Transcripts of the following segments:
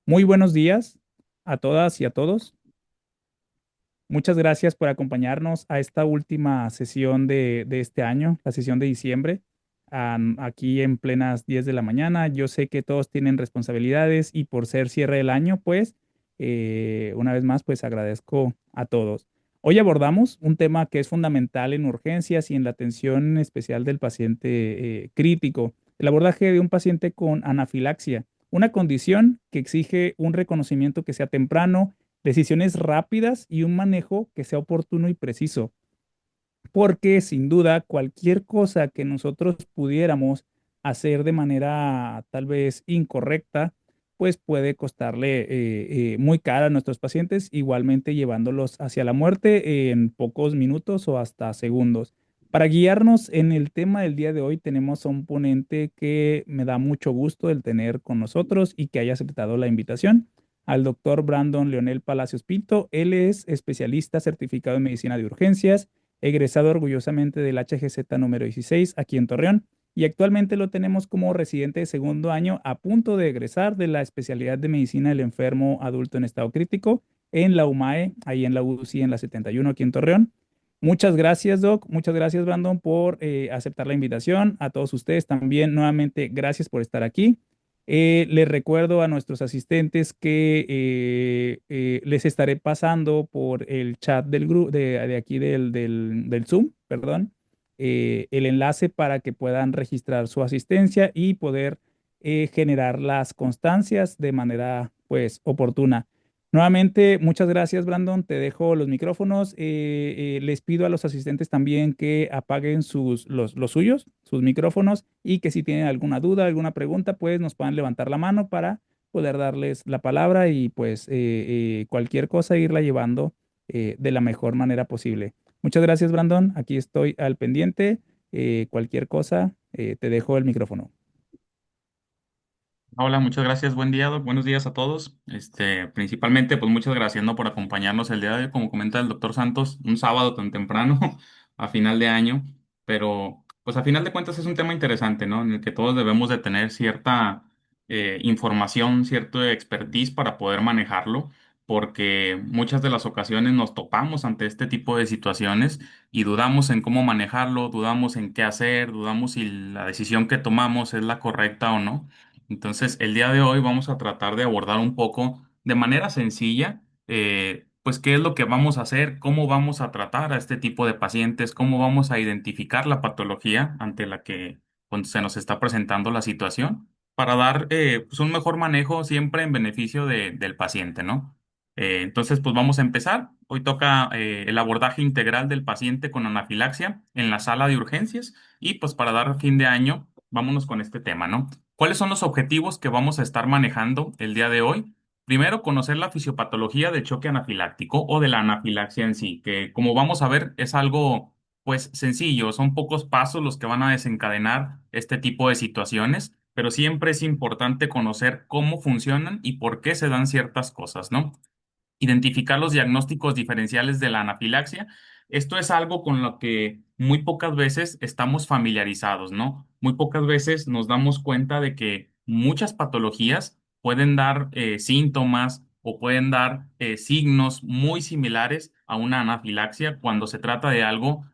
Muy buenos días a todas y a todos. Muchas gracias por acompañarnos a esta última sesión de este año, la sesión de diciembre, aquí en plenas 10 de la mañana. Yo sé que todos tienen responsabilidades y por ser cierre del año, pues, una vez más, pues agradezco a todos. Hoy abordamos un tema que es fundamental en urgencias y en la atención especial del paciente crítico, el abordaje de un paciente con anafilaxia, una condición que exige un reconocimiento que sea temprano, decisiones rápidas y un manejo que sea oportuno y preciso, porque sin duda cualquier cosa que nosotros pudiéramos hacer de manera tal vez incorrecta, pues puede costarle muy cara a nuestros pacientes, igualmente llevándolos hacia la muerte en pocos minutos o hasta segundos. Para guiarnos en el tema del día de hoy, tenemos a un ponente que me da mucho gusto el tener con nosotros y que haya aceptado la invitación, al doctor Brandon Leonel Palacios Pinto. Él es especialista certificado en medicina de urgencias, egresado orgullosamente del HGZ número 16 aquí en Torreón, y actualmente lo tenemos como residente de segundo año a punto de egresar de la especialidad de medicina del enfermo adulto en estado crítico en la UMAE, ahí en la UCI en la 71 aquí en Torreón. Muchas gracias, Doc. Muchas gracias, Brandon, por aceptar la invitación. A todos ustedes también, nuevamente, gracias por estar aquí. Les recuerdo a nuestros asistentes que les estaré pasando por el chat del grupo de aquí del Zoom, perdón, el enlace para que puedan registrar su asistencia y poder generar las constancias de manera pues oportuna. Nuevamente, muchas gracias, Brandon. Te dejo los micrófonos. Les pido a los asistentes también que apaguen los suyos, sus micrófonos, y que si tienen alguna duda, alguna pregunta, pues nos puedan levantar la mano para poder darles la palabra y pues cualquier cosa irla llevando de la mejor manera posible. Muchas gracias, Brandon. Aquí estoy al pendiente. Cualquier cosa, te dejo el micrófono. Hola, muchas gracias. Buen día, buenos días a todos. Principalmente, pues muchas gracias, ¿no? Por acompañarnos el día de hoy, como comenta el doctor Santos, un sábado tan temprano, a final de año, pero pues a final de cuentas es un tema interesante, ¿no? En el que todos debemos de tener cierta información, cierto expertise para poder manejarlo, porque muchas de las ocasiones nos topamos ante este tipo de situaciones y dudamos en cómo manejarlo, dudamos en qué hacer, dudamos si la decisión que tomamos es la correcta o no. Entonces, el día de hoy vamos a tratar de abordar un poco de manera sencilla, pues qué es lo que vamos a hacer, cómo vamos a tratar a este tipo de pacientes, cómo vamos a identificar la patología ante la que pues, se nos está presentando la situación, para dar pues, un mejor manejo siempre en beneficio del paciente, ¿no? Entonces, pues vamos a empezar. Hoy toca el abordaje integral del paciente con anafilaxia en la sala de urgencias y pues para dar fin de año, vámonos con este tema, ¿no? ¿Cuáles son los objetivos que vamos a estar manejando el día de hoy? Primero, conocer la fisiopatología del choque anafiláctico o de la anafilaxia en sí, que como vamos a ver es algo pues sencillo, son pocos pasos los que van a desencadenar este tipo de situaciones, pero siempre es importante conocer cómo funcionan y por qué se dan ciertas cosas, ¿no? Identificar los diagnósticos diferenciales de la anafilaxia. Esto es algo con lo que muy pocas veces estamos familiarizados, ¿no? Muy pocas veces nos damos cuenta de que muchas patologías pueden dar síntomas o pueden dar signos muy similares a una anafilaxia cuando se trata de algo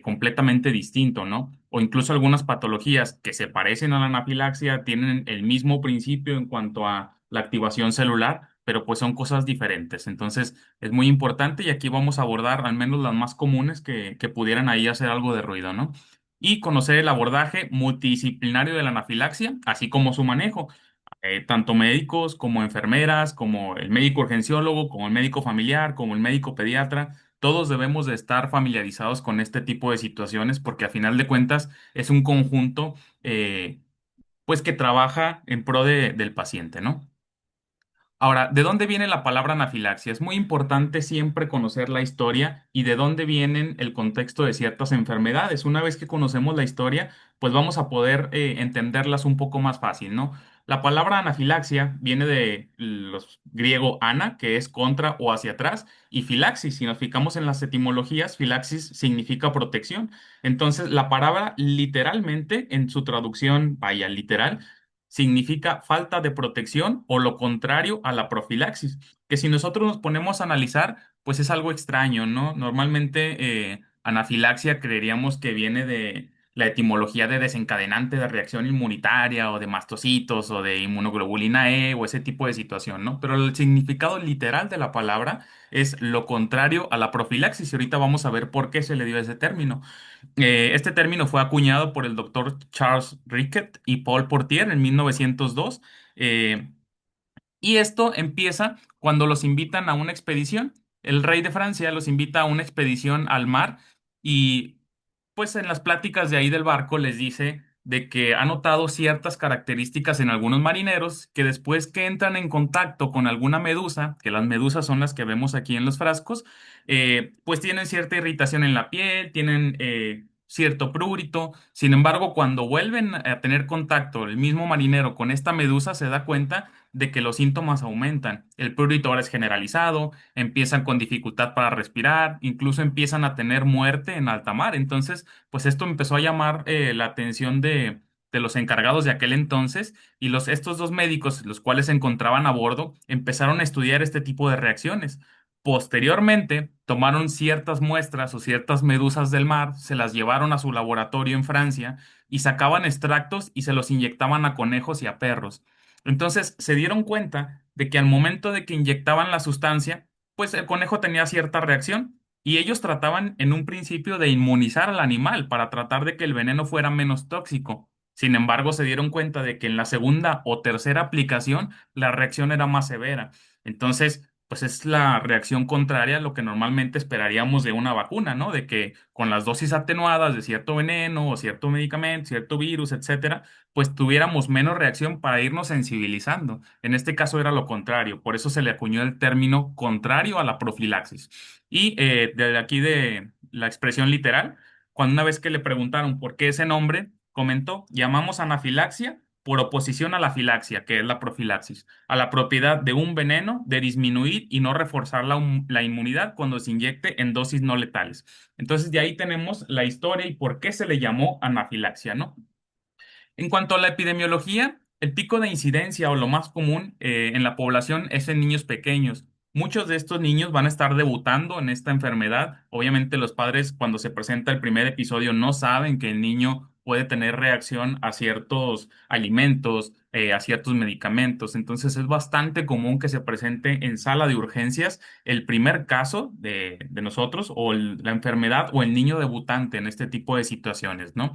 completamente distinto, ¿no? O incluso algunas patologías que se parecen a la anafilaxia tienen el mismo principio en cuanto a la activación celular, pero pues son cosas diferentes. Entonces es muy importante y aquí vamos a abordar al menos las más comunes que pudieran ahí hacer algo de ruido, ¿no? Y conocer el abordaje multidisciplinario de la anafilaxia, así como su manejo. Tanto médicos como enfermeras, como el médico urgenciólogo, como el médico familiar, como el médico pediatra, todos debemos de estar familiarizados con este tipo de situaciones porque a final de cuentas es un conjunto pues que trabaja en pro del paciente, ¿no? Ahora, ¿de dónde viene la palabra anafilaxia? Es muy importante siempre conocer la historia y de dónde vienen el contexto de ciertas enfermedades. Una vez que conocemos la historia, pues vamos a poder entenderlas un poco más fácil, ¿no? La palabra anafilaxia viene de los griego ana, que es contra o hacia atrás, y filaxis. Si nos fijamos en las etimologías, filaxis significa protección. Entonces, la palabra literalmente, en su traducción, vaya, literal, significa falta de protección o lo contrario a la profilaxis, que si nosotros nos ponemos a analizar, pues es algo extraño, ¿no? Normalmente anafilaxia creeríamos que viene de la etimología de desencadenante de reacción inmunitaria o de mastocitos o de inmunoglobulina E o ese tipo de situación, ¿no? Pero el significado literal de la palabra es lo contrario a la profilaxis y ahorita vamos a ver por qué se le dio ese término. Este término fue acuñado por el doctor Charles Rickett y Paul Portier en 1902. eh, y esto empieza cuando los invitan a una expedición. El rey de Francia los invita a una expedición al mar y pues en las pláticas de ahí del barco les dice de que ha notado ciertas características en algunos marineros que después que entran en contacto con alguna medusa, que las medusas son las que vemos aquí en los frascos, pues tienen cierta irritación en la piel, tienen cierto prurito. Sin embargo, cuando vuelven a tener contacto el mismo marinero con esta medusa, se da cuenta de que los síntomas aumentan. El prurito ahora es generalizado, empiezan con dificultad para respirar, incluso empiezan a tener muerte en alta mar. Entonces, pues esto empezó a llamar la atención de los encargados de aquel entonces y estos dos médicos, los cuales se encontraban a bordo, empezaron a estudiar este tipo de reacciones. Posteriormente, tomaron ciertas muestras o ciertas medusas del mar, se las llevaron a su laboratorio en Francia y sacaban extractos y se los inyectaban a conejos y a perros. Entonces se dieron cuenta de que al momento de que inyectaban la sustancia, pues el conejo tenía cierta reacción y ellos trataban en un principio de inmunizar al animal para tratar de que el veneno fuera menos tóxico. Sin embargo, se dieron cuenta de que en la segunda o tercera aplicación la reacción era más severa. Entonces, pues es la reacción contraria a lo que normalmente esperaríamos de una vacuna, ¿no? De que con las dosis atenuadas de cierto veneno o cierto medicamento, cierto virus, etcétera, pues tuviéramos menos reacción para irnos sensibilizando. En este caso era lo contrario, por eso se le acuñó el término contrario a la profilaxis. Y de aquí de la expresión literal, cuando una vez que le preguntaron por qué ese nombre, comentó, llamamos anafilaxia por oposición a la filaxia, que es la profilaxis, a la propiedad de un veneno de disminuir y no reforzar la inmunidad cuando se inyecte en dosis no letales. Entonces, de ahí tenemos la historia y por qué se le llamó anafilaxia, ¿no? En cuanto a la epidemiología, el pico de incidencia o lo más común en la población es en niños pequeños. Muchos de estos niños van a estar debutando en esta enfermedad. Obviamente los padres cuando se presenta el primer episodio no saben que el niño puede tener reacción a ciertos alimentos, a ciertos medicamentos. Entonces es bastante común que se presente en sala de urgencias el primer caso de nosotros o la enfermedad o el niño debutante en este tipo de situaciones, ¿no?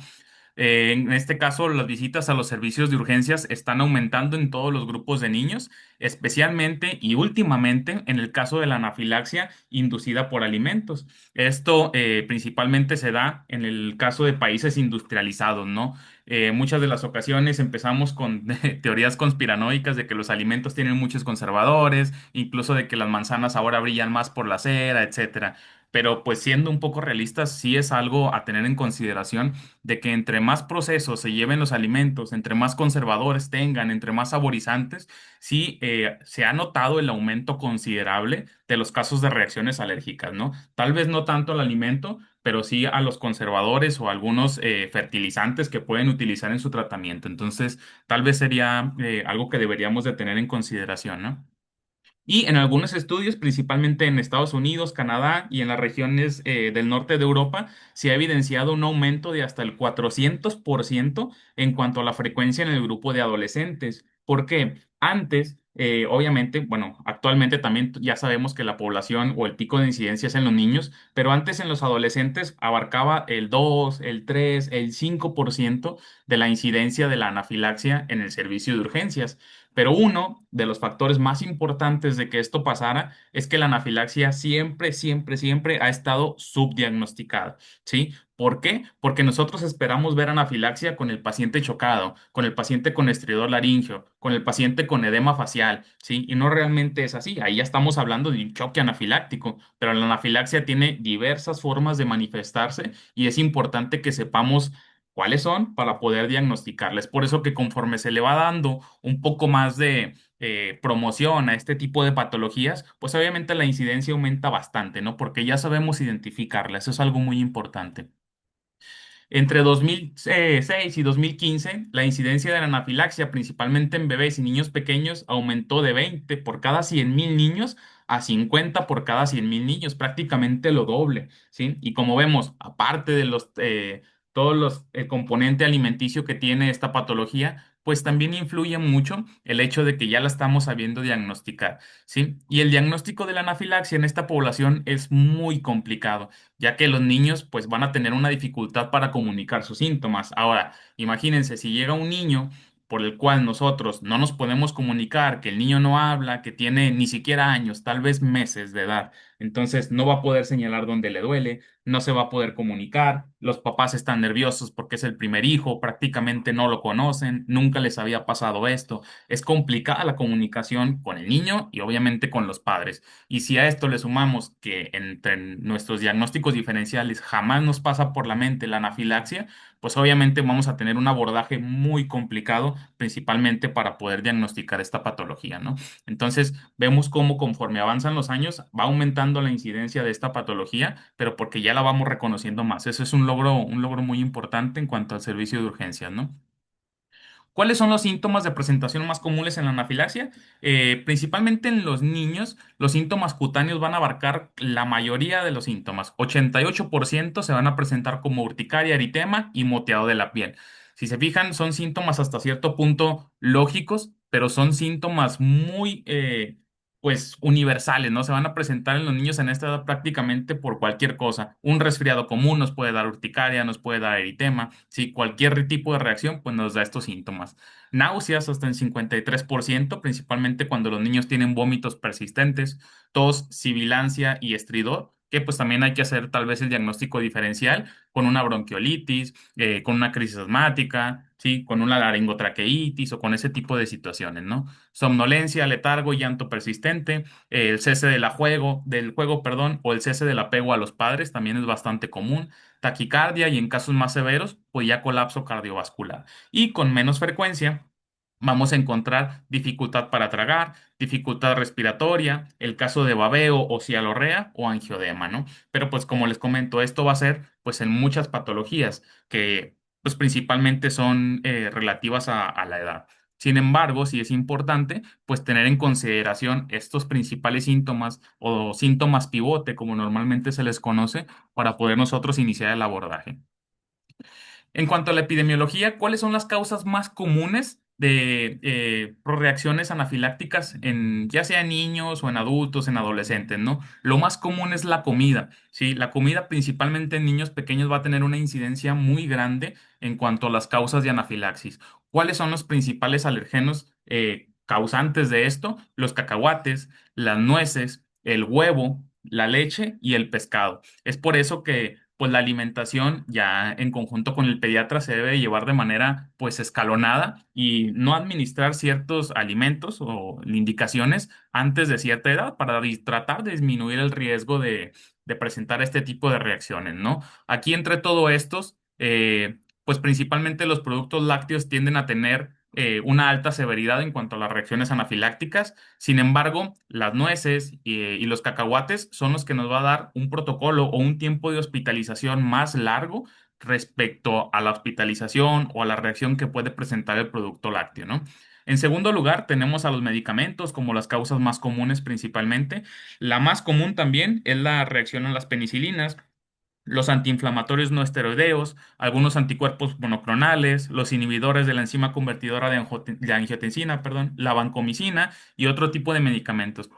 En este caso, las visitas a los servicios de urgencias están aumentando en todos los grupos de niños, especialmente y últimamente en el caso de la anafilaxia inducida por alimentos. Esto principalmente se da en el caso de países industrializados, ¿no? Muchas de las ocasiones empezamos con teorías conspiranoicas de que los alimentos tienen muchos conservadores, incluso de que las manzanas ahora brillan más por la cera, etcétera. Pero pues siendo un poco realistas, sí es algo a tener en consideración de que entre más procesos se lleven los alimentos, entre más conservadores tengan, entre más saborizantes, sí se ha notado el aumento considerable de los casos de reacciones alérgicas, ¿no? Tal vez no tanto al alimento, pero sí a los conservadores o algunos fertilizantes que pueden utilizar en su tratamiento. Entonces, tal vez sería algo que deberíamos de tener en consideración, ¿no? Y en algunos estudios, principalmente en Estados Unidos, Canadá y en las regiones del norte de Europa, se ha evidenciado un aumento de hasta el 400% en cuanto a la frecuencia en el grupo de adolescentes. ¿Por qué? Antes, obviamente, bueno, actualmente también ya sabemos que la población o el pico de incidencia es en los niños, pero antes en los adolescentes abarcaba el 2, el 3, el 5% de la incidencia de la anafilaxia en el servicio de urgencias. Pero uno de los factores más importantes de que esto pasara es que la anafilaxia siempre, siempre, siempre ha estado subdiagnosticada, ¿sí? ¿Por qué? Porque nosotros esperamos ver anafilaxia con el paciente chocado, con el paciente con estridor laríngeo, con el paciente con edema facial, ¿sí? Y no realmente es así. Ahí ya estamos hablando de un choque anafiláctico, pero la anafilaxia tiene diversas formas de manifestarse y es importante que sepamos cuáles son para poder diagnosticarles. Por eso que conforme se le va dando un poco más de promoción a este tipo de patologías, pues obviamente la incidencia aumenta bastante, ¿no? Porque ya sabemos identificarla, eso es algo muy importante. Entre 2006 y 2015, la incidencia de la anafilaxia, principalmente en bebés y niños pequeños, aumentó de 20 por cada 100.000 niños a 50 por cada 100.000 niños, prácticamente lo doble, ¿sí? Y como vemos, aparte de todos los el componente alimenticio que tiene esta patología, pues también influye mucho el hecho de que ya la estamos sabiendo diagnosticar, ¿sí? Y el diagnóstico de la anafilaxia en esta población es muy complicado, ya que los niños pues van a tener una dificultad para comunicar sus síntomas. Ahora, imagínense si llega un niño por el cual nosotros no nos podemos comunicar, que el niño no habla, que tiene ni siquiera años, tal vez meses de edad, entonces no va a poder señalar dónde le duele, no se va a poder comunicar, los papás están nerviosos porque es el primer hijo, prácticamente no lo conocen, nunca les había pasado esto, es complicada la comunicación con el niño y obviamente con los padres. Y si a esto le sumamos que entre nuestros diagnósticos diferenciales jamás nos pasa por la mente la anafilaxia, pues obviamente vamos a tener un abordaje muy complicado, principalmente para poder diagnosticar esta patología, ¿no? Entonces, vemos cómo conforme avanzan los años va aumentando la incidencia de esta patología, pero porque ya la vamos reconociendo más. Eso es un logro muy importante en cuanto al servicio de urgencias, ¿no? ¿Cuáles son los síntomas de presentación más comunes en la anafilaxia? Principalmente en los niños, los síntomas cutáneos van a abarcar la mayoría de los síntomas. 88% se van a presentar como urticaria, eritema y moteado de la piel. Si se fijan, son síntomas hasta cierto punto lógicos, pero son síntomas muy, pues, universales, ¿no? Se van a presentar en los niños en esta edad prácticamente por cualquier cosa. Un resfriado común nos puede dar urticaria, nos puede dar eritema. Sí, cualquier tipo de reacción, pues nos da estos síntomas. Náuseas hasta en 53%, principalmente cuando los niños tienen vómitos persistentes, tos, sibilancia y estridor, que pues también hay que hacer tal vez el diagnóstico diferencial con una bronquiolitis, con una crisis asmática, sí, con una laringotraqueitis o con ese tipo de situaciones, ¿no? Somnolencia, letargo, llanto persistente, el cese del juego, perdón, o el cese del apego a los padres también es bastante común, taquicardia y en casos más severos, pues ya colapso cardiovascular. Y con menos frecuencia vamos a encontrar dificultad para tragar, dificultad respiratoria, el caso de babeo o cialorrea o angiodema, ¿no? Pero pues como les comento, esto va a ser pues en muchas patologías que pues principalmente son relativas a la edad. Sin embargo, sí es importante pues tener en consideración estos principales síntomas o síntomas pivote, como normalmente se les conoce, para poder nosotros iniciar el abordaje. En cuanto a la epidemiología, ¿cuáles son las causas más comunes de reacciones anafilácticas en ya sea en niños o en adultos, en adolescentes, ¿no? Lo más común es la comida, ¿sí? La comida principalmente en niños pequeños va a tener una incidencia muy grande en cuanto a las causas de anafilaxis. ¿Cuáles son los principales alergenos causantes de esto? Los cacahuates, las nueces, el huevo, la leche y el pescado. Es por eso que pues la alimentación ya en conjunto con el pediatra se debe llevar de manera pues escalonada y no administrar ciertos alimentos o indicaciones antes de cierta edad para tratar de disminuir el riesgo de presentar este tipo de reacciones, ¿no? Aquí entre todos estos, pues principalmente los productos lácteos tienden a tener una alta severidad en cuanto a las reacciones anafilácticas. Sin embargo, las nueces y los cacahuates son los que nos va a dar un protocolo o un tiempo de hospitalización más largo respecto a la hospitalización o a la reacción que puede presentar el producto lácteo, ¿no? En segundo lugar, tenemos a los medicamentos como las causas más comunes principalmente. La más común también es la reacción a las penicilinas, los antiinflamatorios no esteroideos, algunos anticuerpos monoclonales, los inhibidores de la enzima convertidora de angiotensina, perdón, la vancomicina y otro tipo de medicamentos.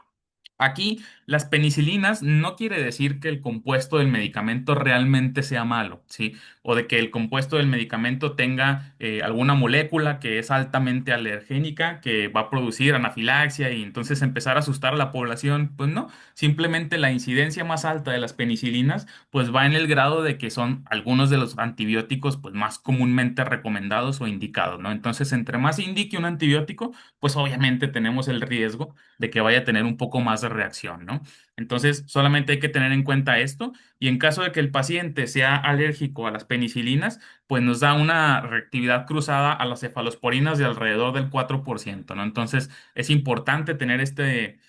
Aquí, las penicilinas no quiere decir que el compuesto del medicamento realmente sea malo, ¿sí? O de que el compuesto del medicamento tenga alguna molécula que es altamente alergénica, que va a producir anafilaxia y entonces empezar a asustar a la población. Pues no, simplemente la incidencia más alta de las penicilinas pues va en el grado de que son algunos de los antibióticos pues más comúnmente recomendados o indicados, ¿no? Entonces, entre más indique un antibiótico, pues obviamente tenemos el riesgo de que vaya a tener un poco más de reacción, ¿no? Entonces, solamente hay que tener en cuenta esto y en caso de que el paciente sea alérgico a las penicilinas, pues nos da una reactividad cruzada a las cefalosporinas de alrededor del 4%, ¿no? Entonces, es importante tener este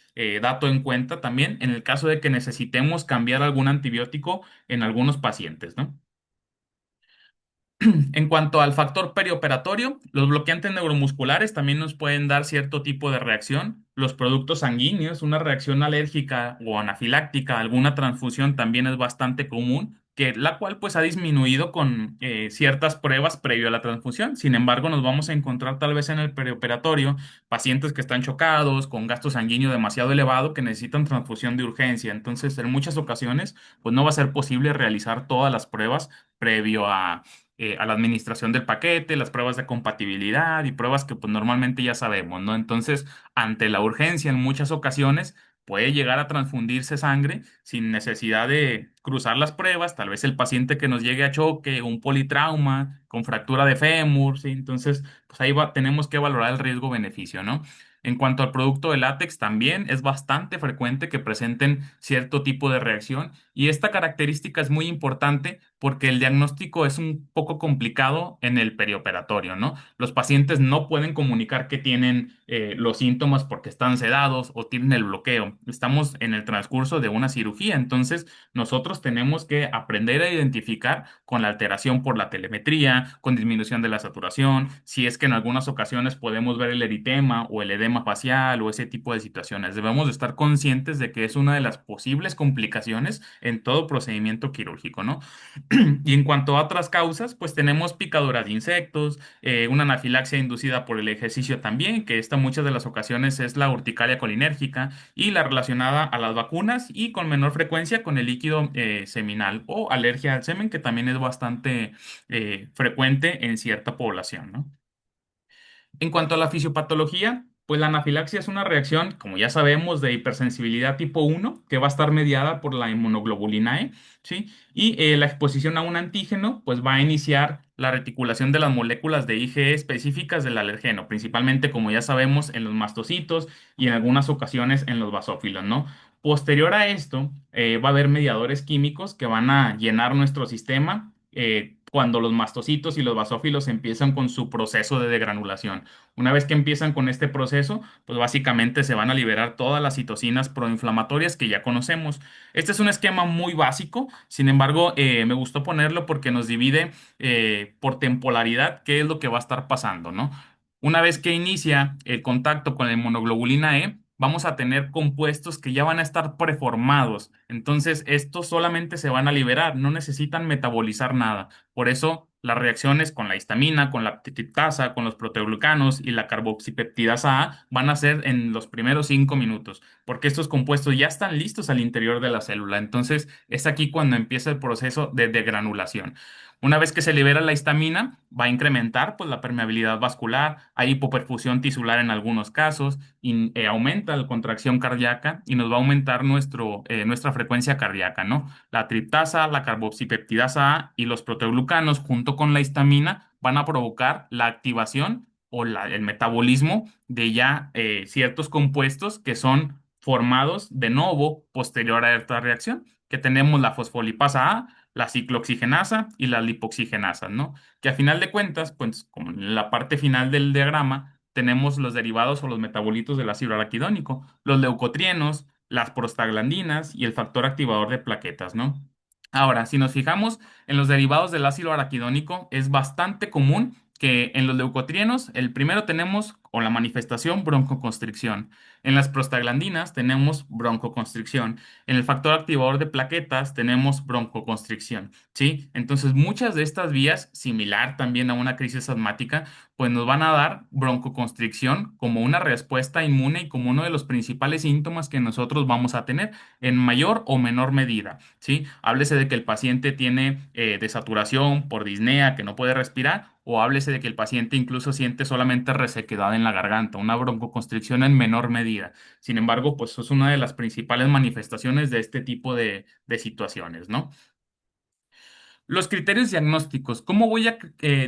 dato en cuenta también en el caso de que necesitemos cambiar algún antibiótico en algunos pacientes, ¿no? En cuanto al factor perioperatorio, los bloqueantes neuromusculares también nos pueden dar cierto tipo de reacción. Los productos sanguíneos, una reacción alérgica o anafiláctica, alguna transfusión también es bastante común, que la cual pues ha disminuido con ciertas pruebas previo a la transfusión. Sin embargo, nos vamos a encontrar tal vez en el perioperatorio pacientes que están chocados, con gasto sanguíneo demasiado elevado, que necesitan transfusión de urgencia. Entonces, en muchas ocasiones, pues no va a ser posible realizar todas las pruebas previo a la administración del paquete, las pruebas de compatibilidad y pruebas que pues normalmente ya sabemos, ¿no? Entonces, ante la urgencia en muchas ocasiones puede llegar a transfundirse sangre sin necesidad de cruzar las pruebas, tal vez el paciente que nos llegue a choque, un politrauma con fractura de fémur, ¿sí? Entonces, pues ahí tenemos que valorar el riesgo-beneficio, ¿no? En cuanto al producto de látex, también es bastante frecuente que presenten cierto tipo de reacción y esta característica es muy importante porque el diagnóstico es un poco complicado en el perioperatorio, ¿no? Los pacientes no pueden comunicar que tienen los síntomas porque están sedados o tienen el bloqueo. Estamos en el transcurso de una cirugía, entonces nosotros tenemos que aprender a identificar con la alteración por la telemetría, con disminución de la saturación, si es que en algunas ocasiones podemos ver el eritema o el edema facial o ese tipo de situaciones. Debemos de estar conscientes de que es una de las posibles complicaciones en todo procedimiento quirúrgico, ¿no? Y en cuanto a otras causas, pues tenemos picaduras de insectos, una anafilaxia inducida por el ejercicio también, que esta muchas de las ocasiones es la urticaria colinérgica y la relacionada a las vacunas y con menor frecuencia con el líquido seminal o alergia al semen, que también es bastante frecuente en cierta población, ¿no? En cuanto a la fisiopatología, pues la anafilaxia es una reacción, como ya sabemos, de hipersensibilidad tipo 1 que va a estar mediada por la inmunoglobulina E, ¿sí? Y la exposición a un antígeno, pues va a iniciar la reticulación de las moléculas de IgE específicas del alergeno, principalmente, como ya sabemos, en los mastocitos y en algunas ocasiones en los basófilos, ¿no? Posterior a esto, va a haber mediadores químicos que van a llenar nuestro sistema cuando los mastocitos y los basófilos empiezan con su proceso de degranulación. Una vez que empiezan con este proceso, pues básicamente se van a liberar todas las citocinas proinflamatorias que ya conocemos. Este es un esquema muy básico, sin embargo, me gustó ponerlo porque nos divide por temporalidad qué es lo que va a estar pasando, ¿no? Una vez que inicia el contacto con la inmunoglobulina E, vamos a tener compuestos que ya van a estar preformados. Entonces, estos solamente se van a liberar, no necesitan metabolizar nada. Por eso, las reacciones con la histamina, con la triptasa, con los proteoglucanos y la carboxipeptidasa A van a ser en los primeros 5 minutos, porque estos compuestos ya están listos al interior de la célula. Entonces, es aquí cuando empieza el proceso de degranulación. Una vez que se libera la histamina, va a incrementar pues, la permeabilidad vascular, hay hipoperfusión tisular en algunos casos, y, aumenta la contracción cardíaca y nos va a aumentar nuestra frecuencia cardíaca, ¿no? La triptasa, la carboxipeptidasa A y los proteoglucanos junto con la histamina van a provocar la activación o el metabolismo de ya ciertos compuestos que son formados de nuevo posterior a esta reacción, que tenemos la fosfolipasa A, la ciclooxigenasa y las lipoxigenasas, ¿no? Que a final de cuentas, pues como en la parte final del diagrama, tenemos los derivados o los metabolitos del ácido araquidónico, los leucotrienos, las prostaglandinas y el factor activador de plaquetas, ¿no? Ahora, si nos fijamos en los derivados del ácido araquidónico, es bastante común que en los leucotrienos, el primero tenemos o la manifestación broncoconstricción. En las prostaglandinas tenemos broncoconstricción. En el factor activador de plaquetas tenemos broncoconstricción, ¿sí? Entonces, muchas de estas vías, similar también a una crisis asmática, pues nos van a dar broncoconstricción como una respuesta inmune y como uno de los principales síntomas que nosotros vamos a tener en mayor o menor medida, ¿sí? Háblese de que el paciente tiene desaturación por disnea, que no puede respirar, o háblese de que el paciente incluso siente solamente resequedad en la garganta, una broncoconstricción en menor medida. Sin embargo, pues es una de las principales manifestaciones de este tipo de situaciones, ¿no? Los criterios diagnósticos. ¿Cómo voy a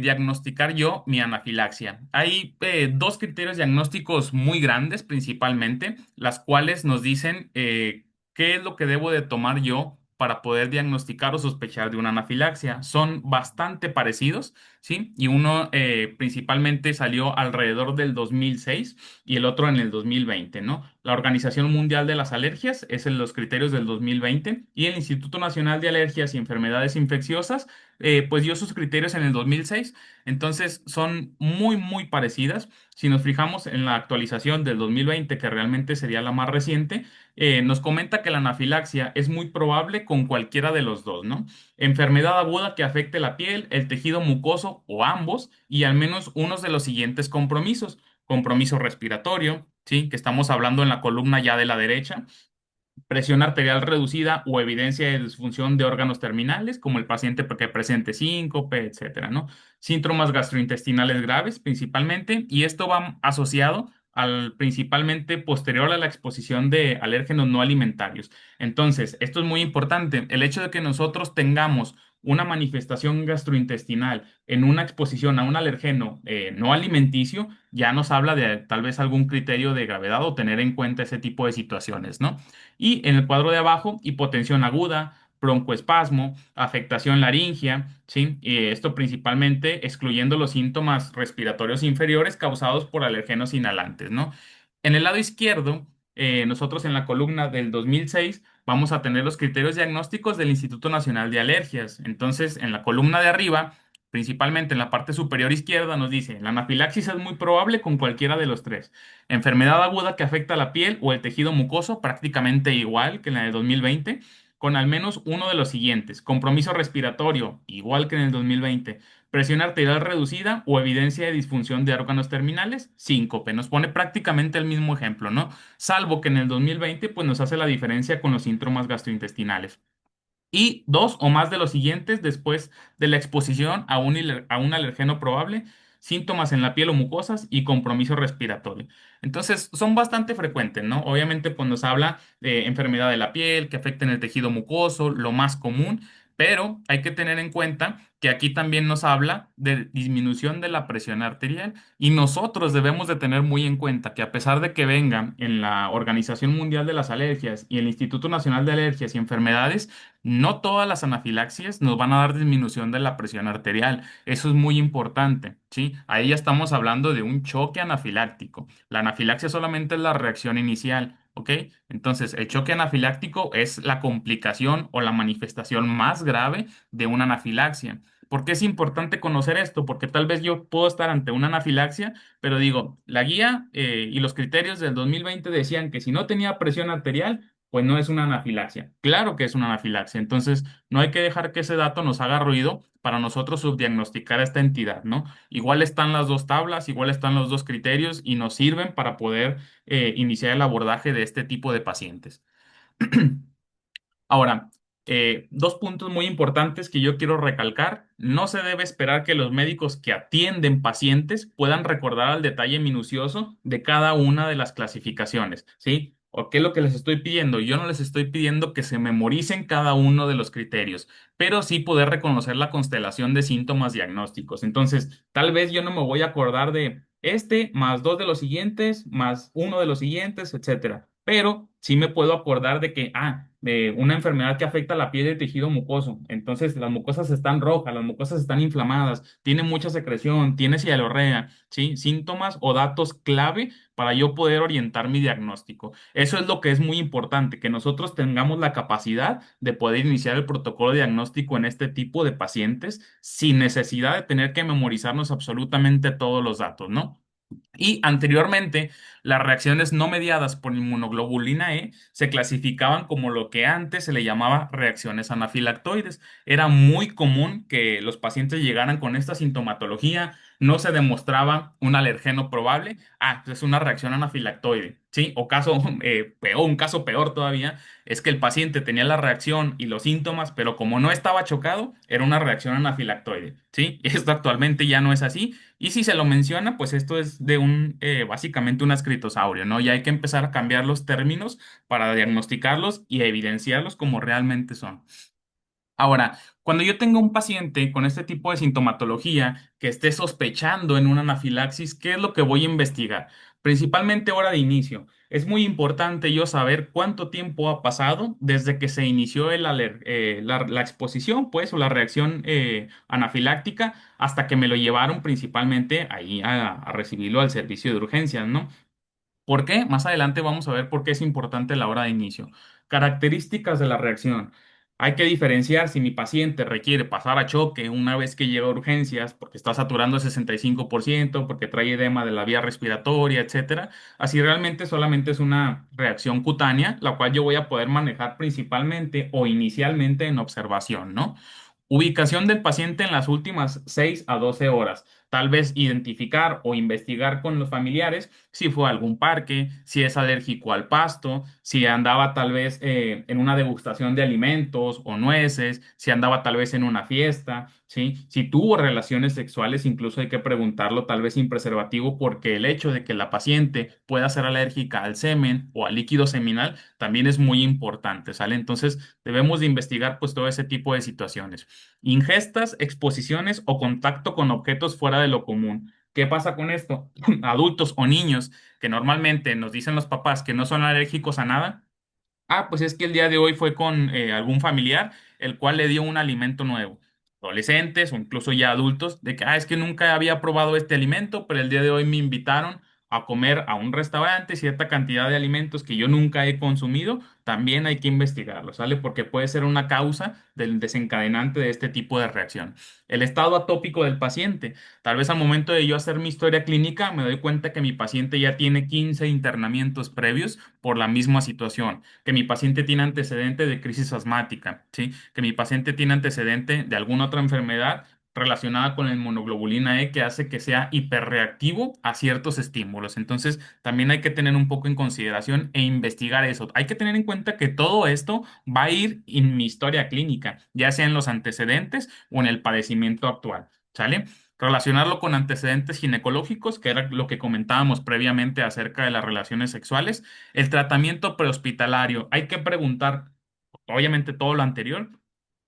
diagnosticar yo mi anafilaxia? Hay dos criterios diagnósticos muy grandes principalmente, las cuales nos dicen qué es lo que debo de tomar yo para poder diagnosticar o sospechar de una anafilaxia. Son bastante parecidos, ¿sí? Y uno principalmente salió alrededor del 2006 y el otro en el 2020, ¿no? La Organización Mundial de las Alergias es en los criterios del 2020 y el Instituto Nacional de Alergias y Enfermedades Infecciosas pues dio sus criterios en el 2006. Entonces son muy, muy parecidas. Si nos fijamos en la actualización del 2020, que realmente sería la más reciente, nos comenta que la anafilaxia es muy probable con cualquiera de los dos, ¿no? Enfermedad aguda que afecte la piel, el tejido mucoso o ambos, y al menos unos de los siguientes compromisos. Compromiso respiratorio, ¿sí? Que estamos hablando en la columna ya de la derecha, presión arterial reducida o evidencia de disfunción de órganos terminales, como el paciente que presente síncope, etcétera, ¿no? Síntomas gastrointestinales graves principalmente, y esto va asociado al principalmente posterior a la exposición de alérgenos no alimentarios. Entonces, esto es muy importante. El hecho de que nosotros tengamos una manifestación gastrointestinal en una exposición a un alergeno no alimenticio ya nos habla de tal vez algún criterio de gravedad o tener en cuenta ese tipo de situaciones, ¿no? Y en el cuadro de abajo, hipotensión aguda, broncoespasmo, afectación laringia, ¿sí? Y esto principalmente excluyendo los síntomas respiratorios inferiores causados por alergenos inhalantes, ¿no? En el lado izquierdo, nosotros en la columna del 2006 vamos a tener los criterios diagnósticos del Instituto Nacional de Alergias. Entonces, en la columna de arriba, principalmente en la parte superior izquierda, nos dice, la anafilaxis es muy probable con cualquiera de los tres. Enfermedad aguda que afecta la piel o el tejido mucoso, prácticamente igual que en la de 2020, con al menos uno de los siguientes. Compromiso respiratorio, igual que en el 2020. Presión arterial reducida o evidencia de disfunción de órganos terminales, síncope. Nos pone prácticamente el mismo ejemplo, ¿no? Salvo que en el 2020 pues nos hace la diferencia con los síntomas gastrointestinales. Y dos o más de los siguientes después de la exposición a un alergeno probable, síntomas en la piel o mucosas y compromiso respiratorio. Entonces, son bastante frecuentes, ¿no? Obviamente, pues nos habla de enfermedad de la piel que afecten el tejido mucoso, lo más común, pero hay que tener en cuenta que aquí también nos habla de disminución de la presión arterial y nosotros debemos de tener muy en cuenta que a pesar de que vengan en la Organización Mundial de las Alergias y el Instituto Nacional de Alergias y Enfermedades, no todas las anafilaxias nos van a dar disminución de la presión arterial. Eso es muy importante, ¿sí? Ahí ya estamos hablando de un choque anafiláctico. La anafilaxia solamente es la reacción inicial, ¿ok? Entonces, el choque anafiláctico es la complicación o la manifestación más grave de una anafilaxia. ¿Por qué es importante conocer esto? Porque tal vez yo puedo estar ante una anafilaxia, pero digo, la guía y los criterios del 2020 decían que si no tenía presión arterial, pues no es una anafilaxia. Claro que es una anafilaxia. Entonces, no hay que dejar que ese dato nos haga ruido para nosotros subdiagnosticar a esta entidad, ¿no? Igual están las dos tablas, igual están los dos criterios y nos sirven para poder iniciar el abordaje de este tipo de pacientes. Ahora, dos puntos muy importantes que yo quiero recalcar. No se debe esperar que los médicos que atienden pacientes puedan recordar al detalle minucioso de cada una de las clasificaciones, ¿sí? ¿O qué es lo que les estoy pidiendo? Yo no les estoy pidiendo que se memoricen cada uno de los criterios, pero sí poder reconocer la constelación de síntomas diagnósticos. Entonces, tal vez yo no me voy a acordar de este más dos de los siguientes, más uno de los siguientes, etcétera. Pero sí me puedo acordar de que, de una enfermedad que afecta la piel y el tejido mucoso. Entonces, las mucosas están rojas, las mucosas están inflamadas, tiene mucha secreción, tiene cialorrea, ¿sí? Síntomas o datos clave para yo poder orientar mi diagnóstico. Eso es lo que es muy importante, que nosotros tengamos la capacidad de poder iniciar el protocolo diagnóstico en este tipo de pacientes sin necesidad de tener que memorizarnos absolutamente todos los datos, ¿no? Y anteriormente, las reacciones no mediadas por inmunoglobulina E se clasificaban como lo que antes se le llamaba reacciones anafilactoides. Era muy común que los pacientes llegaran con esta sintomatología, no se demostraba un alergeno probable, es una reacción anafilactoide, ¿sí? O caso peor, un caso peor todavía, es que el paciente tenía la reacción y los síntomas, pero como no estaba chocado, era una reacción anafilactoide, ¿sí? Esto actualmente ya no es así y si se lo menciona, pues esto es de básicamente un ascritosaurio, ¿no? Y hay que empezar a cambiar los términos para diagnosticarlos y evidenciarlos como realmente son. Ahora, cuando yo tengo un paciente con este tipo de sintomatología que esté sospechando en una anafilaxis, ¿qué es lo que voy a investigar? principalmente hora de inicio. Es muy importante yo saber cuánto tiempo ha pasado desde que se inició la exposición, pues, o la reacción anafiláctica, hasta que me lo llevaron principalmente ahí a recibirlo al servicio de urgencias, ¿no? ¿Por qué? Más adelante vamos a ver por qué es importante la hora de inicio. Características de la reacción. Hay que diferenciar si mi paciente requiere pasar a choque una vez que llega a urgencias porque está saturando el 65%, porque trae edema de la vía respiratoria, etcétera. Así realmente solamente es una reacción cutánea, la cual yo voy a poder manejar principalmente o inicialmente en observación, ¿no? Ubicación del paciente en las últimas 6 a 12 horas. Tal vez identificar o investigar con los familiares si fue a algún parque, si es alérgico al pasto, si andaba tal vez en una degustación de alimentos o nueces, si andaba tal vez en una fiesta, ¿sí? Si tuvo relaciones sexuales, incluso hay que preguntarlo tal vez sin preservativo, porque el hecho de que la paciente pueda ser alérgica al semen o al líquido seminal también es muy importante, ¿sale? Entonces debemos de investigar pues todo ese tipo de situaciones. Ingestas, exposiciones o contacto con objetos fuera de lo común. ¿Qué pasa con esto? Adultos o niños que normalmente nos dicen los papás que no son alérgicos a nada. Ah, pues es que el día de hoy fue con algún familiar el cual le dio un alimento nuevo. Adolescentes o incluso ya adultos, de que, es que nunca había probado este alimento, pero el día de hoy me invitaron a comer a un restaurante cierta cantidad de alimentos que yo nunca he consumido. También hay que investigarlo, ¿sale? Porque puede ser una causa del desencadenante de este tipo de reacción. El estado atópico del paciente. Tal vez al momento de yo hacer mi historia clínica me doy cuenta que mi paciente ya tiene 15 internamientos previos por la misma situación, que mi paciente tiene antecedente de crisis asmática, ¿sí? Que mi paciente tiene antecedente de alguna otra enfermedad relacionada con la inmunoglobulina E que hace que sea hiperreactivo a ciertos estímulos. Entonces, también hay que tener un poco en consideración e investigar eso. Hay que tener en cuenta que todo esto va a ir en mi historia clínica, ya sea en los antecedentes o en el padecimiento actual, ¿sale? Relacionarlo con antecedentes ginecológicos, que era lo que comentábamos previamente acerca de las relaciones sexuales. El tratamiento prehospitalario, hay que preguntar, obviamente, todo lo anterior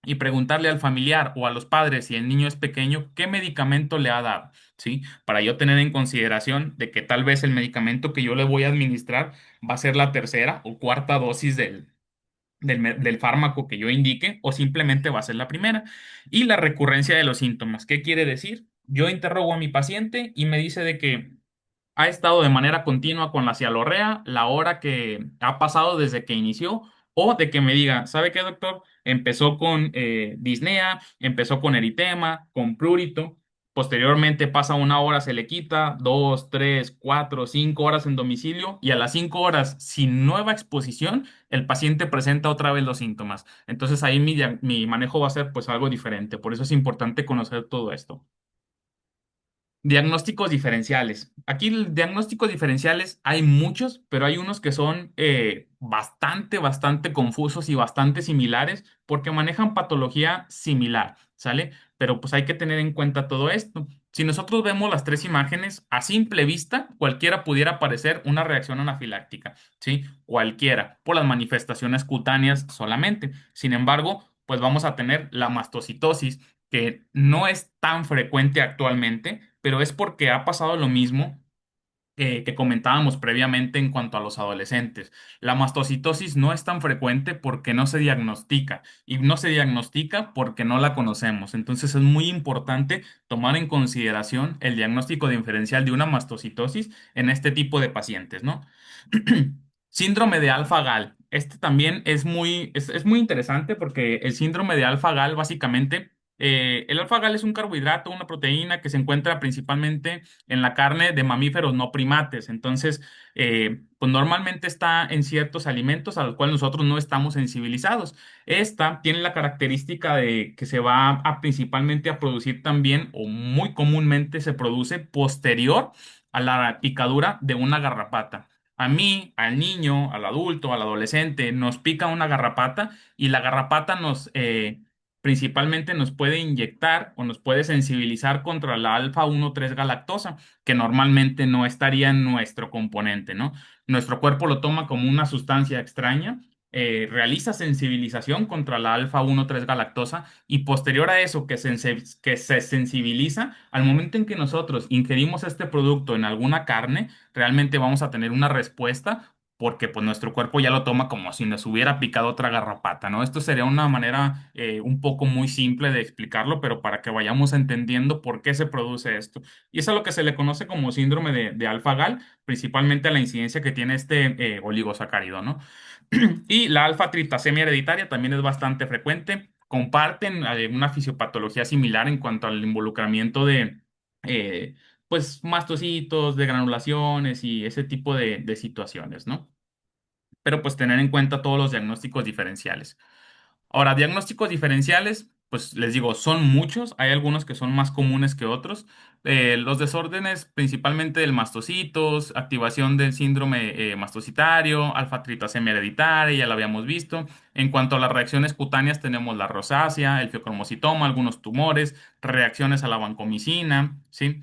y preguntarle al familiar o a los padres si el niño es pequeño qué medicamento le ha dado, ¿sí? Para yo tener en consideración de que tal vez el medicamento que yo le voy a administrar va a ser la tercera o cuarta dosis del fármaco que yo indique o simplemente va a ser la primera. Y la recurrencia de los síntomas, ¿qué quiere decir? Yo interrogo a mi paciente y me dice de que ha estado de manera continua con la cialorrea, la hora que ha pasado desde que inició, o de que me diga, ¿sabe qué, doctor? Empezó con disnea, empezó con eritema, con prurito, posteriormente pasa una hora, se le quita, 2, 3, 4, 5 horas en domicilio, y a las 5 horas, sin nueva exposición, el paciente presenta otra vez los síntomas. Entonces ahí mi manejo va a ser pues algo diferente, por eso es importante conocer todo esto. Diagnósticos diferenciales. Aquí diagnósticos diferenciales hay muchos, pero hay unos que son bastante confusos y bastante similares porque manejan patología similar, ¿sale? Pero pues hay que tener en cuenta todo esto. Si nosotros vemos las tres imágenes, a simple vista, cualquiera pudiera parecer una reacción anafiláctica, ¿sí? Cualquiera, por las manifestaciones cutáneas solamente. Sin embargo, pues vamos a tener la mastocitosis, que no es tan frecuente actualmente, pero es porque ha pasado lo mismo que comentábamos previamente en cuanto a los adolescentes. La mastocitosis no es tan frecuente porque no se diagnostica y no se diagnostica porque no la conocemos. Entonces es muy importante tomar en consideración el diagnóstico diferencial de una mastocitosis en este tipo de pacientes, ¿no? Síndrome de alfa-gal. Este también es muy interesante porque el síndrome de alfa-gal básicamente, el alfa-gal es un carbohidrato, una proteína que se encuentra principalmente en la carne de mamíferos no primates. Entonces, pues normalmente está en ciertos alimentos a los cuales nosotros no estamos sensibilizados. Esta tiene la característica de que se va a principalmente a producir también, o muy comúnmente se produce posterior a la picadura de una garrapata. A mí, al niño, al adulto, al adolescente, nos pica una garrapata y la garrapata principalmente nos puede inyectar o nos puede sensibilizar contra la alfa 1,3 galactosa, que normalmente no estaría en nuestro componente, ¿no? Nuestro cuerpo lo toma como una sustancia extraña realiza sensibilización contra la alfa 1,3 galactosa y posterior a eso que se sensibiliza, al momento en que nosotros ingerimos este producto en alguna carne, realmente vamos a tener una respuesta porque pues nuestro cuerpo ya lo toma como si nos hubiera picado otra garrapata, ¿no? Esto sería una manera un poco muy simple de explicarlo, pero para que vayamos entendiendo por qué se produce esto. Y es a lo que se le conoce como síndrome de alfa-gal, principalmente a la incidencia que tiene este oligosacárido, ¿no? Y la alfa-triptasemia hereditaria también es bastante frecuente. Comparten una fisiopatología similar en cuanto al involucramiento de eh, pues mastocitos, de granulaciones y ese tipo de situaciones, ¿no? Pero pues tener en cuenta todos los diagnósticos diferenciales. Ahora, diagnósticos diferenciales, pues les digo, son muchos, hay algunos que son más comunes que otros. Los desórdenes principalmente del mastocitos, activación del síndrome mastocitario, alfa-triptasemia hereditaria, ya lo habíamos visto. En cuanto a las reacciones cutáneas, tenemos la rosácea, el feocromocitoma, algunos tumores, reacciones a la vancomicina, ¿sí?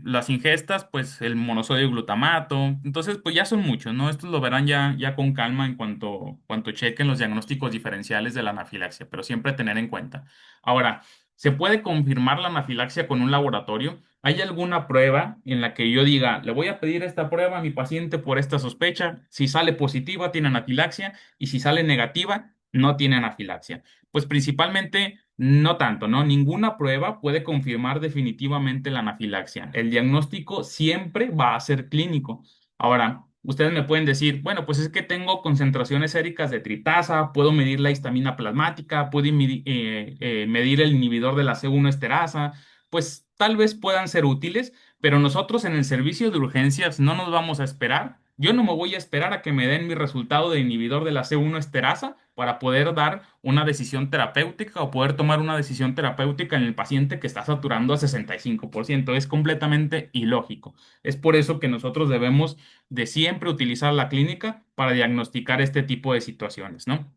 Las ingestas, pues el monosodio de glutamato. Entonces, pues ya son muchos, ¿no? Estos lo verán ya con calma en cuanto chequen los diagnósticos diferenciales de la anafilaxia, pero siempre tener en cuenta. Ahora, ¿se puede confirmar la anafilaxia con un laboratorio? ¿Hay alguna prueba en la que yo diga, le voy a pedir esta prueba a mi paciente por esta sospecha? Si sale positiva, tiene anafilaxia, y si sale negativa, no tiene anafilaxia. Pues principalmente no tanto, ¿no? Ninguna prueba puede confirmar definitivamente la anafilaxia. El diagnóstico siempre va a ser clínico. Ahora, ustedes me pueden decir, bueno, pues es que tengo concentraciones séricas de tritasa, puedo medir la histamina plasmática, puedo medir el inhibidor de la C1 esterasa, pues tal vez puedan ser útiles, pero nosotros en el servicio de urgencias no nos vamos a esperar. Yo no me voy a esperar a que me den mi resultado de inhibidor de la C1 esterasa para poder dar una decisión terapéutica o poder tomar una decisión terapéutica en el paciente que está saturando a 65%. Es completamente ilógico. Es por eso que nosotros debemos de siempre utilizar la clínica para diagnosticar este tipo de situaciones, ¿no?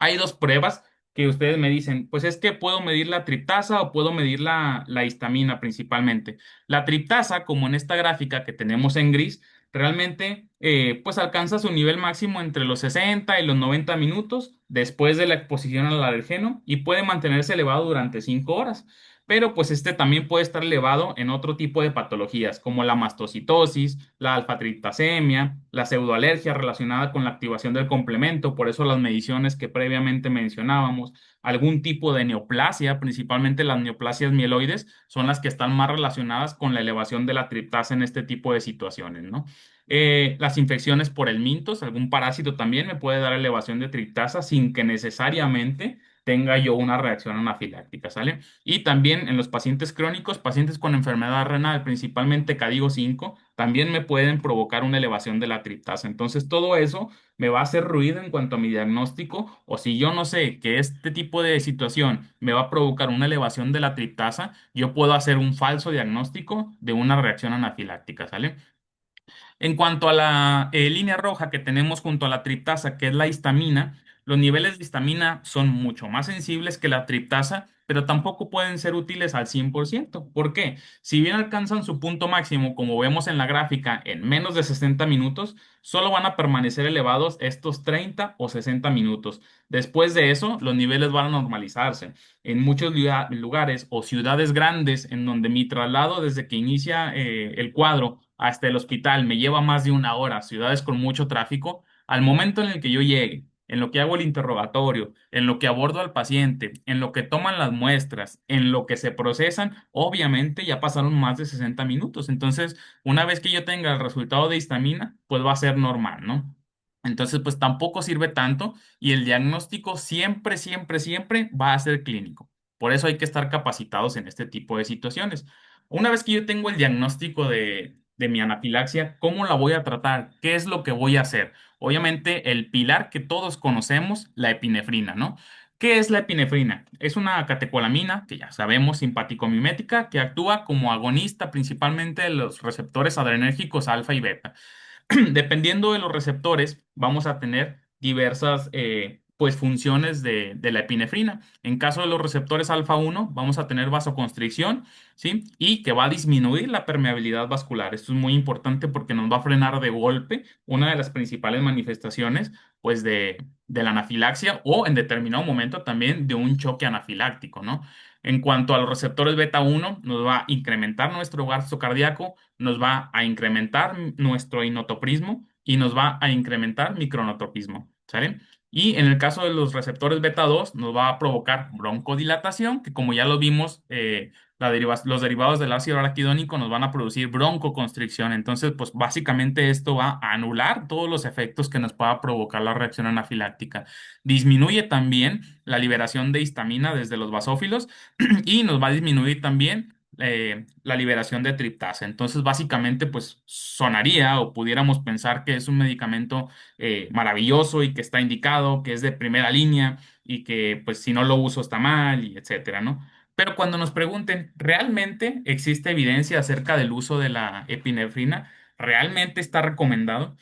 Hay dos pruebas que ustedes me dicen, pues es que puedo medir la triptasa o puedo medir la histamina principalmente. La triptasa, como en esta gráfica que tenemos en gris, realmente pues alcanza su nivel máximo entre los 60 y los 90 minutos después de la exposición al alergeno y puede mantenerse elevado durante 5 horas. Pero pues este también puede estar elevado en otro tipo de patologías como la mastocitosis, la alfa-triptasemia, la pseudoalergia relacionada con la activación del complemento, por eso las mediciones que previamente mencionábamos, algún tipo de neoplasia, principalmente las neoplasias mieloides, son las que están más relacionadas con la elevación de la triptasa en este tipo de situaciones, ¿no? Las infecciones por el mintos, algún parásito también me puede dar elevación de triptasa sin que necesariamente tenga yo una reacción anafiláctica, ¿sale? Y también en los pacientes crónicos, pacientes con enfermedad renal, principalmente CADIGO 5, también me pueden provocar una elevación de la triptasa. Entonces, todo eso me va a hacer ruido en cuanto a mi diagnóstico, o si yo no sé que este tipo de situación me va a provocar una elevación de la triptasa, yo puedo hacer un falso diagnóstico de una reacción anafiláctica, ¿sale? En cuanto a la línea roja que tenemos junto a la triptasa, que es la histamina, los niveles de histamina son mucho más sensibles que la triptasa, pero tampoco pueden ser útiles al 100%. ¿Por qué? Si bien alcanzan su punto máximo, como vemos en la gráfica, en menos de 60 minutos, solo van a permanecer elevados estos 30 o 60 minutos. Después de eso, los niveles van a normalizarse. En muchos lugares o ciudades grandes en donde mi traslado desde que inicia el cuadro hasta el hospital me lleva más de una hora, ciudades con mucho tráfico, al momento en el que yo llegue, en lo que hago el interrogatorio, en lo que abordo al paciente, en lo que toman las muestras, en lo que se procesan, obviamente ya pasaron más de 60 minutos. Entonces, una vez que yo tenga el resultado de histamina, pues va a ser normal, ¿no? Entonces, pues tampoco sirve tanto y el diagnóstico siempre va a ser clínico. Por eso hay que estar capacitados en este tipo de situaciones. Una vez que yo tengo el diagnóstico de mi anafilaxia, ¿cómo la voy a tratar? ¿Qué es lo que voy a hacer? Obviamente, el pilar que todos conocemos, la epinefrina, ¿no? ¿Qué es la epinefrina? Es una catecolamina, que ya sabemos, simpaticomimética, que actúa como agonista principalmente de los receptores adrenérgicos alfa y beta. Dependiendo de los receptores, vamos a tener diversas pues funciones de la epinefrina. En caso de los receptores alfa 1, vamos a tener vasoconstricción, ¿sí? Y que va a disminuir la permeabilidad vascular. Esto es muy importante porque nos va a frenar de golpe una de las principales manifestaciones, pues, de la anafilaxia o en determinado momento también de un choque anafiláctico, ¿no? En cuanto a los receptores beta 1, nos va a incrementar nuestro gasto cardíaco, nos va a incrementar nuestro inotropismo y nos va a incrementar micronotropismo, ¿sale? Y en el caso de los receptores beta 2, nos va a provocar broncodilatación, que como ya lo vimos, los derivados del ácido araquidónico nos van a producir broncoconstricción. Entonces, pues básicamente esto va a anular todos los efectos que nos pueda provocar la reacción anafiláctica. Disminuye también la liberación de histamina desde los basófilos y nos va a disminuir también la liberación de triptasa. Entonces, básicamente, pues sonaría o pudiéramos pensar que es un medicamento maravilloso y que está indicado, que es de primera línea y que, pues, si no lo uso está mal y etcétera, ¿no? Pero cuando nos pregunten, ¿realmente existe evidencia acerca del uso de la epinefrina? ¿Realmente está recomendado?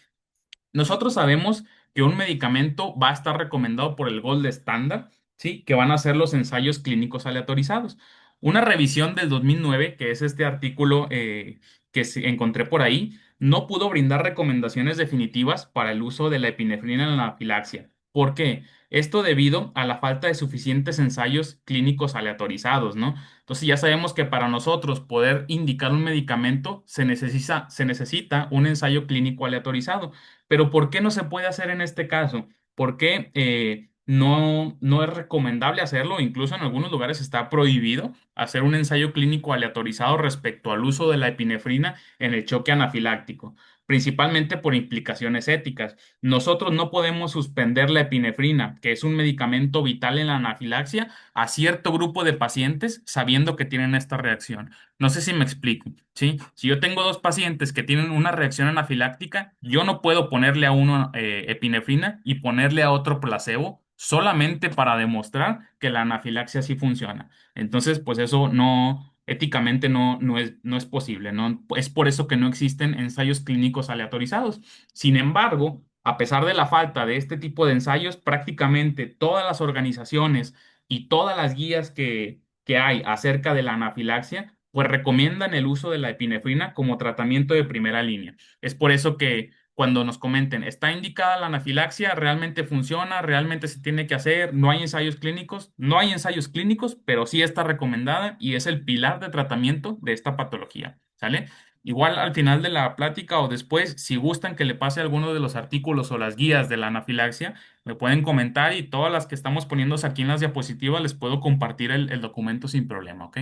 Nosotros sabemos que un medicamento va a estar recomendado por el Gold Standard, ¿sí? Que van a ser los ensayos clínicos aleatorizados. Una revisión del 2009, que es este artículo encontré por ahí, no pudo brindar recomendaciones definitivas para el uso de la epinefrina en la anafilaxia. ¿Por qué? Esto debido a la falta de suficientes ensayos clínicos aleatorizados, ¿no? Entonces ya sabemos que para nosotros poder indicar un medicamento se necesita un ensayo clínico aleatorizado. Pero ¿por qué no se puede hacer en este caso? ¿Por qué no es recomendable hacerlo? Incluso en algunos lugares está prohibido hacer un ensayo clínico aleatorizado respecto al uso de la epinefrina en el choque anafiláctico, principalmente por implicaciones éticas. Nosotros no podemos suspender la epinefrina, que es un medicamento vital en la anafilaxia, a cierto grupo de pacientes sabiendo que tienen esta reacción. No sé si me explico, ¿sí? Si yo tengo dos pacientes que tienen una reacción anafiláctica, yo no puedo ponerle a uno epinefrina y ponerle a otro placebo solamente para demostrar que la anafilaxia sí funciona. Entonces, pues eso no, éticamente no es posible, ¿no? Es por eso que no existen ensayos clínicos aleatorizados. Sin embargo, a pesar de la falta de este tipo de ensayos, prácticamente todas las organizaciones y todas las guías que hay acerca de la anafilaxia, pues recomiendan el uso de la epinefrina como tratamiento de primera línea. Es por eso que cuando nos comenten, ¿está indicada la anafilaxia? ¿Realmente funciona? ¿Realmente se tiene que hacer? ¿No hay ensayos clínicos? No hay ensayos clínicos, pero sí está recomendada y es el pilar de tratamiento de esta patología. ¿Sale? Igual al final de la plática o después, si gustan que le pase alguno de los artículos o las guías de la anafilaxia, me pueden comentar y todas las que estamos poniendo aquí en las diapositivas les puedo compartir el documento sin problema, ¿ok?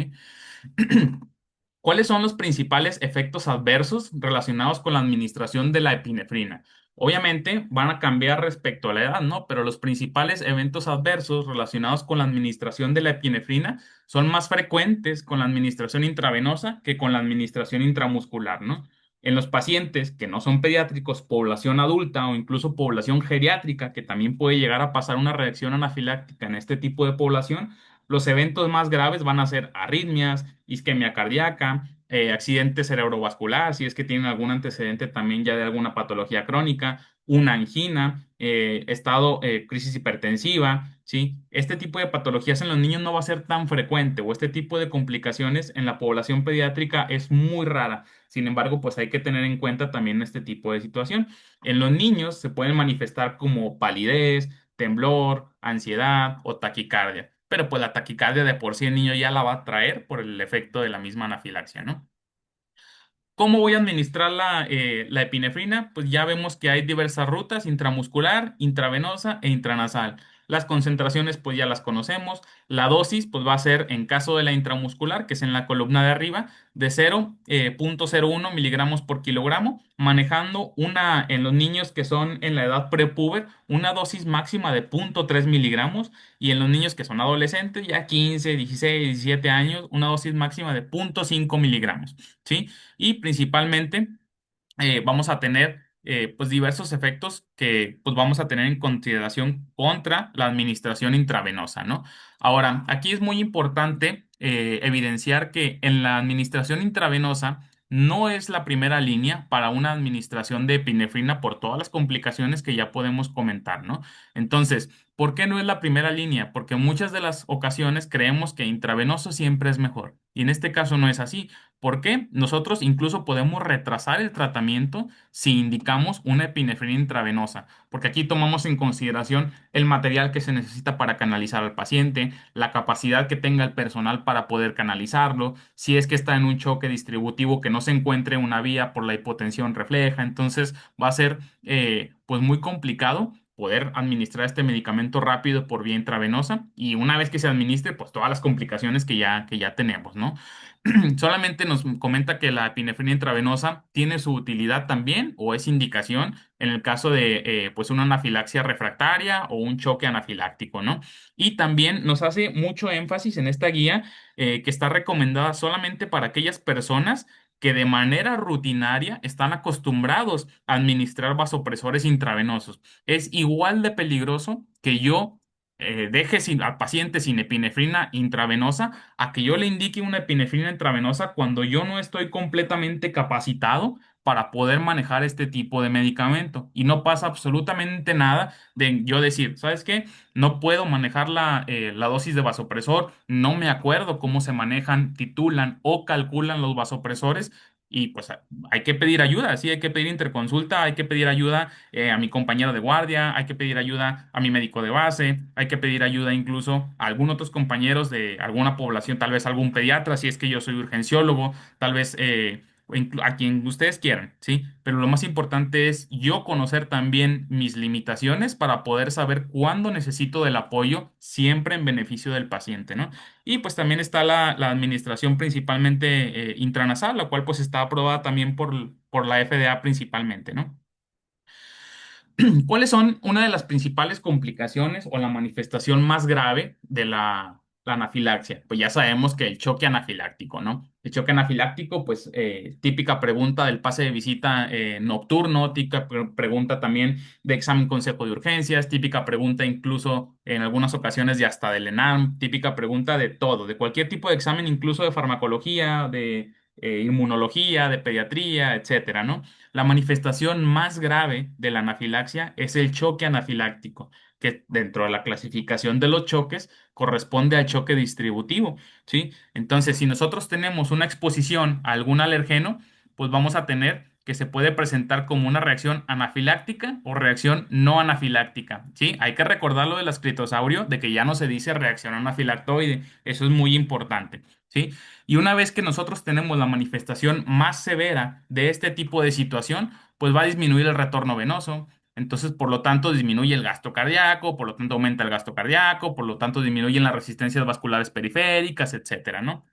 ¿Cuáles son los principales efectos adversos relacionados con la administración de la epinefrina? Obviamente van a cambiar respecto a la edad, ¿no? Pero los principales eventos adversos relacionados con la administración de la epinefrina son más frecuentes con la administración intravenosa que con la administración intramuscular, ¿no? En los pacientes que no son pediátricos, población adulta o incluso población geriátrica, que también puede llegar a pasar una reacción anafiláctica en este tipo de población, los eventos más graves van a ser arritmias, isquemia cardíaca, accidente cerebrovascular, si es que tienen algún antecedente también ya de alguna patología crónica, una angina, crisis hipertensiva, ¿sí? Este tipo de patologías en los niños no va a ser tan frecuente o este tipo de complicaciones en la población pediátrica es muy rara. Sin embargo, pues hay que tener en cuenta también este tipo de situación. En los niños se pueden manifestar como palidez, temblor, ansiedad o taquicardia. Pero pues la taquicardia de por sí el niño ya la va a traer por el efecto de la misma anafilaxia, ¿no? ¿Cómo voy a administrar la epinefrina? Pues ya vemos que hay diversas rutas, intramuscular, intravenosa e intranasal. Las concentraciones pues ya las conocemos. La dosis pues va a ser en caso de la intramuscular, que es en la columna de arriba, de 0,01 miligramos por kilogramo, manejando en los niños que son en la edad prepuber, una dosis máxima de 0,3 miligramos y en los niños que son adolescentes, ya 15, 16, 17 años, una dosis máxima de 0,5 miligramos. ¿Sí? Y principalmente vamos a tener pues diversos efectos que pues vamos a tener en consideración contra la administración intravenosa, ¿no? Ahora, aquí es muy importante evidenciar que en la administración intravenosa no es la primera línea para una administración de epinefrina por todas las complicaciones que ya podemos comentar, ¿no? Entonces, ¿Por qué no es la primera línea? Porque muchas de las ocasiones creemos que intravenoso siempre es mejor. Y en este caso no es así. ¿Por qué? Nosotros incluso podemos retrasar el tratamiento si indicamos una epinefrina intravenosa, porque aquí tomamos en consideración el material que se necesita para canalizar al paciente, la capacidad que tenga el personal para poder canalizarlo, si es que está en un choque distributivo que no se encuentre una vía por la hipotensión refleja, entonces va a ser pues muy complicado poder administrar este medicamento rápido por vía intravenosa y una vez que se administre, pues todas las complicaciones que ya tenemos, ¿no? Solamente nos comenta que la epinefrina intravenosa tiene su utilidad también o es indicación en el caso de pues una anafilaxia refractaria o un choque anafiláctico, ¿no? Y también nos hace mucho énfasis en esta guía que está recomendada solamente para aquellas personas que de manera rutinaria están acostumbrados a administrar vasopresores intravenosos. Es igual de peligroso que yo deje al paciente sin epinefrina intravenosa a que yo le indique una epinefrina intravenosa cuando yo no estoy completamente capacitado para poder manejar este tipo de medicamento. Y no pasa absolutamente nada de yo decir, ¿sabes qué? No puedo manejar la dosis de vasopresor, no me acuerdo cómo se manejan, titulan o calculan los vasopresores. Y pues hay que pedir ayuda, sí, hay que pedir interconsulta, hay que pedir ayuda a mi compañero de guardia, hay que pedir ayuda a mi médico de base, hay que pedir ayuda incluso a algunos otros compañeros de alguna población, tal vez algún pediatra, si es que yo soy urgenciólogo, tal vez a quien ustedes quieran, ¿sí? Pero lo más importante es yo conocer también mis limitaciones para poder saber cuándo necesito del apoyo, siempre en beneficio del paciente, ¿no? Y pues también está la administración principalmente intranasal, la cual pues está aprobada también por la FDA principalmente, ¿no? ¿Cuáles son una de las principales complicaciones o la manifestación más grave de la anafilaxia? Pues ya sabemos que el choque anafiláctico, ¿no? El choque anafiláctico, pues típica pregunta del pase de visita nocturno, típica pregunta también de examen consejo de urgencias, típica pregunta incluso en algunas ocasiones de hasta del ENARM, típica pregunta de todo, de cualquier tipo de examen, incluso de farmacología, de inmunología, de pediatría, etcétera, ¿no? La manifestación más grave de la anafilaxia es el choque anafiláctico, que dentro de la clasificación de los choques corresponde al choque distributivo, ¿sí? Entonces, si nosotros tenemos una exposición a algún alergeno, pues vamos a tener que se puede presentar como una reacción anafiláctica o reacción no anafiláctica, ¿sí? Hay que recordar lo del ascritosaurio, de que ya no se dice reacción anafilactoide, eso es muy importante, ¿sí? Y una vez que nosotros tenemos la manifestación más severa de este tipo de situación, pues va a disminuir el retorno venoso. Entonces, por lo tanto, disminuye el gasto cardíaco, por lo tanto, aumenta el gasto cardíaco, por lo tanto, disminuyen las resistencias vasculares periféricas, etcétera, ¿no?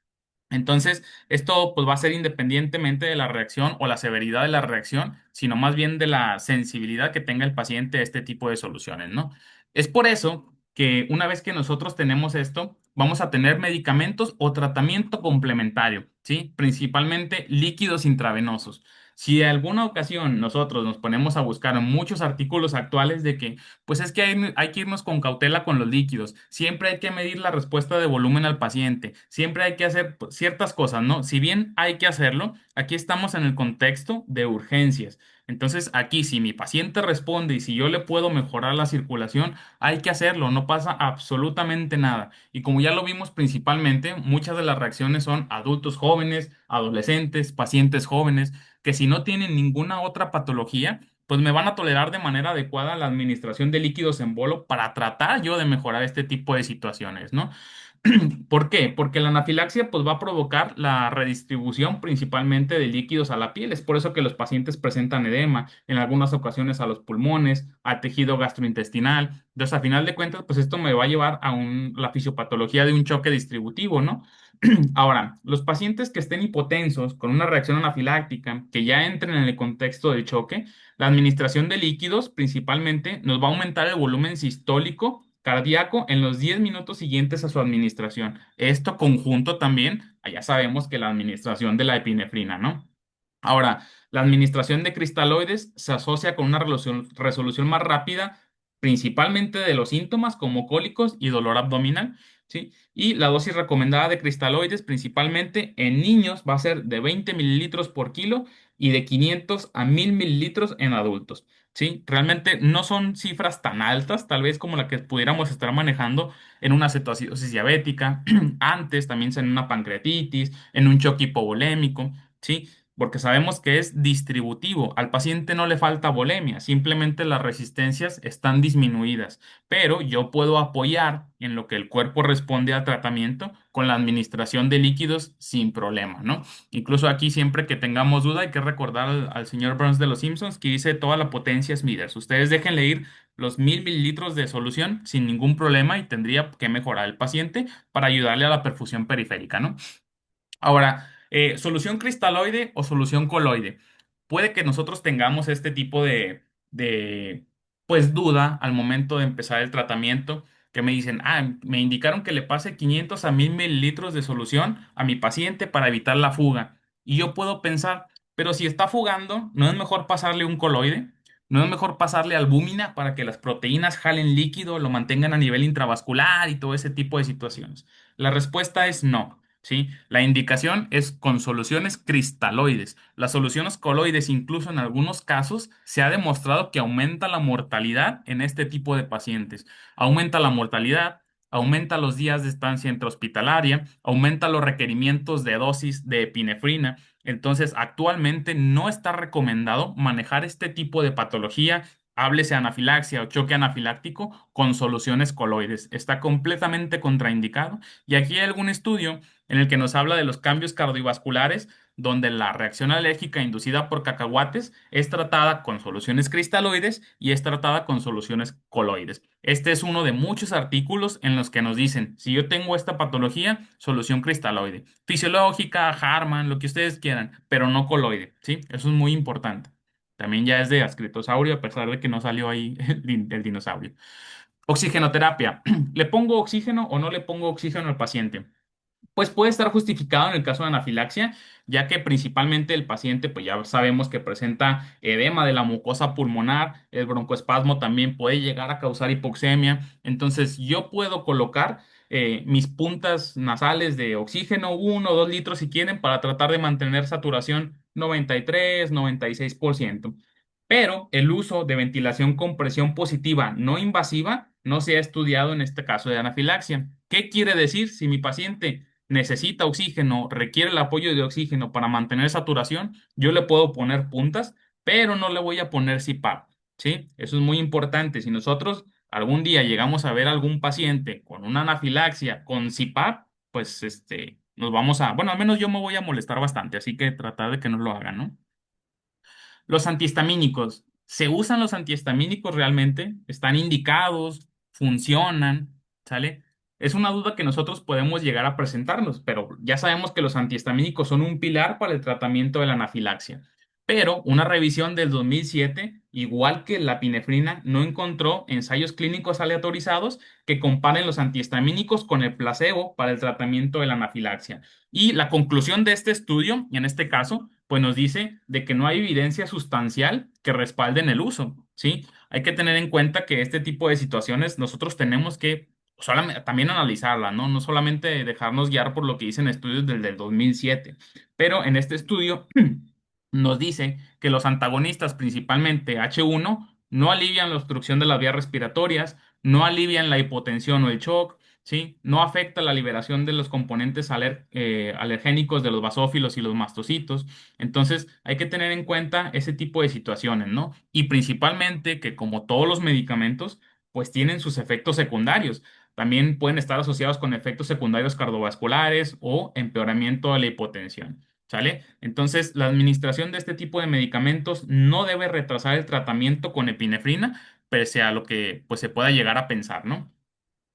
Entonces, esto pues va a ser independientemente de la reacción o la severidad de la reacción, sino más bien de la sensibilidad que tenga el paciente a este tipo de soluciones, ¿no? Es por eso que una vez que nosotros tenemos esto, vamos a tener medicamentos o tratamiento complementario, ¿sí? Principalmente líquidos intravenosos. Si en alguna ocasión nosotros nos ponemos a buscar muchos artículos actuales de que pues es que hay que irnos con cautela con los líquidos. Siempre hay que medir la respuesta de volumen al paciente. Siempre hay que hacer pues, ciertas cosas, ¿no? Si bien hay que hacerlo, aquí estamos en el contexto de urgencias. Entonces, aquí, si mi paciente responde y si yo le puedo mejorar la circulación, hay que hacerlo, no pasa absolutamente nada. Y como ya lo vimos principalmente, muchas de las reacciones son adultos jóvenes, adolescentes, pacientes jóvenes, que si no tienen ninguna otra patología, pues me van a tolerar de manera adecuada la administración de líquidos en bolo para tratar yo de mejorar este tipo de situaciones, ¿no? ¿Por qué? Porque la anafilaxia pues va a provocar la redistribución principalmente de líquidos a la piel. Es por eso que los pacientes presentan edema, en algunas ocasiones a los pulmones, al tejido gastrointestinal. Entonces, a final de cuentas, pues esto me va a llevar a la fisiopatología de un choque distributivo, ¿no? Ahora, los pacientes que estén hipotensos con una reacción anafiláctica, que ya entren en el contexto del choque, la administración de líquidos principalmente nos va a aumentar el volumen sistólico cardíaco en los 10 minutos siguientes a su administración. Esto conjunto también, ya sabemos que la administración de la epinefrina, ¿no? Ahora, la administración de cristaloides se asocia con una resolución más rápida, principalmente de los síntomas como cólicos y dolor abdominal, ¿sí? Y la dosis recomendada de cristaloides, principalmente en niños, va a ser de 20 mililitros por kilo y de 500 a 1000 mililitros en adultos. ¿sí? Realmente no son cifras tan altas, tal vez como la que pudiéramos estar manejando en una cetoacidosis diabética, antes también en una pancreatitis, en un choque hipovolémico, ¿sí? Porque sabemos que es distributivo. Al paciente no le falta volemia, simplemente las resistencias están disminuidas. Pero yo puedo apoyar en lo que el cuerpo responde al tratamiento con la administración de líquidos sin problema, ¿no? Incluso aquí, siempre que tengamos duda, hay que recordar al señor Burns de los Simpsons que dice toda la potencia es Smithers. Ustedes déjenle ir los 1000 mililitros de solución sin ningún problema y tendría que mejorar el paciente para ayudarle a la perfusión periférica, ¿no? Ahora, solución cristaloide o solución coloide. Puede que nosotros tengamos este tipo de, pues, duda al momento de empezar el tratamiento, que me dicen, me indicaron que le pase 500 a 1000 mililitros de solución a mi paciente para evitar la fuga. Y yo puedo pensar, pero si está fugando, ¿no es mejor pasarle un coloide? ¿No es mejor pasarle albúmina para que las proteínas jalen líquido, lo mantengan a nivel intravascular y todo ese tipo de situaciones? La respuesta es no. ¿Sí? La indicación es con soluciones cristaloides. Las soluciones coloides, incluso en algunos casos, se ha demostrado que aumenta la mortalidad en este tipo de pacientes. Aumenta la mortalidad, aumenta los días de estancia intrahospitalaria, aumenta los requerimientos de dosis de epinefrina. Entonces, actualmente no está recomendado manejar este tipo de patología, háblese anafilaxia o choque anafiláctico, con soluciones coloides. Está completamente contraindicado. Y aquí hay algún estudio en el que nos habla de los cambios cardiovasculares, donde la reacción alérgica inducida por cacahuates es tratada con soluciones cristaloides y es tratada con soluciones coloides. Este es uno de muchos artículos en los que nos dicen, si yo tengo esta patología, solución cristaloide. Fisiológica, Harman, lo que ustedes quieran, pero no coloide, ¿sí? Eso es muy importante. También ya es de ascritosaurio, a pesar de que no salió ahí el dinosaurio. Oxigenoterapia. ¿Le pongo oxígeno o no le pongo oxígeno al paciente? Pues puede estar justificado en el caso de anafilaxia, ya que principalmente el paciente, pues ya sabemos que presenta edema de la mucosa pulmonar, el broncoespasmo también puede llegar a causar hipoxemia. Entonces, yo puedo colocar mis puntas nasales de oxígeno, 1 o 2 litros si quieren, para tratar de mantener saturación 93, 96%. Pero el uso de ventilación con presión positiva no invasiva no se ha estudiado en este caso de anafilaxia. ¿Qué quiere decir? Si mi paciente necesita oxígeno, requiere el apoyo de oxígeno para mantener saturación, yo le puedo poner puntas, pero no le voy a poner CPAP, ¿sí? Eso es muy importante. Si nosotros algún día llegamos a ver algún paciente con una anafilaxia con CPAP, pues nos vamos a, bueno, al menos yo me voy a molestar bastante, así que tratar de que no lo hagan, ¿no? Los antihistamínicos. ¿Se usan los antihistamínicos realmente? ¿Están indicados? ¿Funcionan? ¿Sale? Es una duda que nosotros podemos llegar a presentarnos, pero ya sabemos que los antihistamínicos son un pilar para el tratamiento de la anafilaxia. Pero una revisión del 2007, igual que la pinefrina, no encontró ensayos clínicos aleatorizados que comparen los antihistamínicos con el placebo para el tratamiento de la anafilaxia. Y la conclusión de este estudio, en este caso, pues nos dice de que no hay evidencia sustancial que respalden el uso, ¿sí? Hay que tener en cuenta que este tipo de situaciones nosotros tenemos que también analizarla, ¿no? No solamente dejarnos guiar por lo que dicen estudios del 2007, pero en este estudio nos dice que los antagonistas, principalmente H1, no alivian la obstrucción de las vías respiratorias, no alivian la hipotensión o el shock, ¿sí? No afecta la liberación de los componentes alergénicos de los basófilos y los mastocitos. Entonces, hay que tener en cuenta ese tipo de situaciones, ¿no? Y principalmente que, como todos los medicamentos, pues tienen sus efectos secundarios. También pueden estar asociados con efectos secundarios cardiovasculares o empeoramiento de la hipotensión. ¿Sale? Entonces, la administración de este tipo de medicamentos no debe retrasar el tratamiento con epinefrina, pese a lo que pues, se pueda llegar a pensar, ¿no?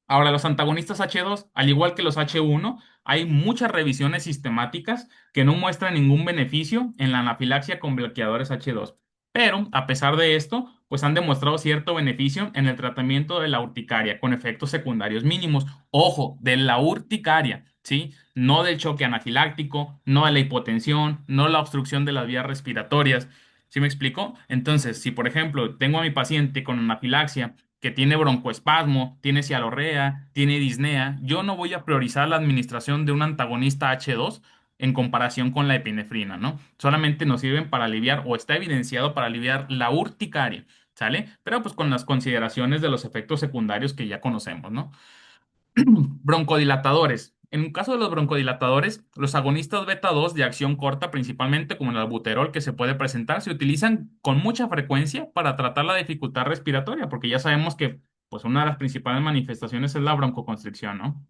Ahora, los antagonistas H2, al igual que los H1, hay muchas revisiones sistemáticas que no muestran ningún beneficio en la anafilaxia con bloqueadores H2. Pero, a pesar de esto, pues han demostrado cierto beneficio en el tratamiento de la urticaria con efectos secundarios mínimos. Ojo, de la urticaria, ¿sí? No del choque anafiláctico, no de la hipotensión, no la obstrucción de las vías respiratorias. ¿Sí me explico? Entonces, si por ejemplo tengo a mi paciente con anafilaxia que tiene broncoespasmo, tiene cialorrea, tiene disnea, yo no voy a priorizar la administración de un antagonista H2 en comparación con la epinefrina, ¿no? Solamente nos sirven para aliviar o está evidenciado para aliviar la urticaria. ¿sale? Pero pues con las consideraciones de los efectos secundarios que ya conocemos, ¿no? Broncodilatadores. En un caso de los broncodilatadores, los agonistas beta 2 de acción corta, principalmente como el albuterol que se puede presentar, se utilizan con mucha frecuencia para tratar la dificultad respiratoria, porque ya sabemos que pues, una de las principales manifestaciones es la broncoconstricción, ¿no?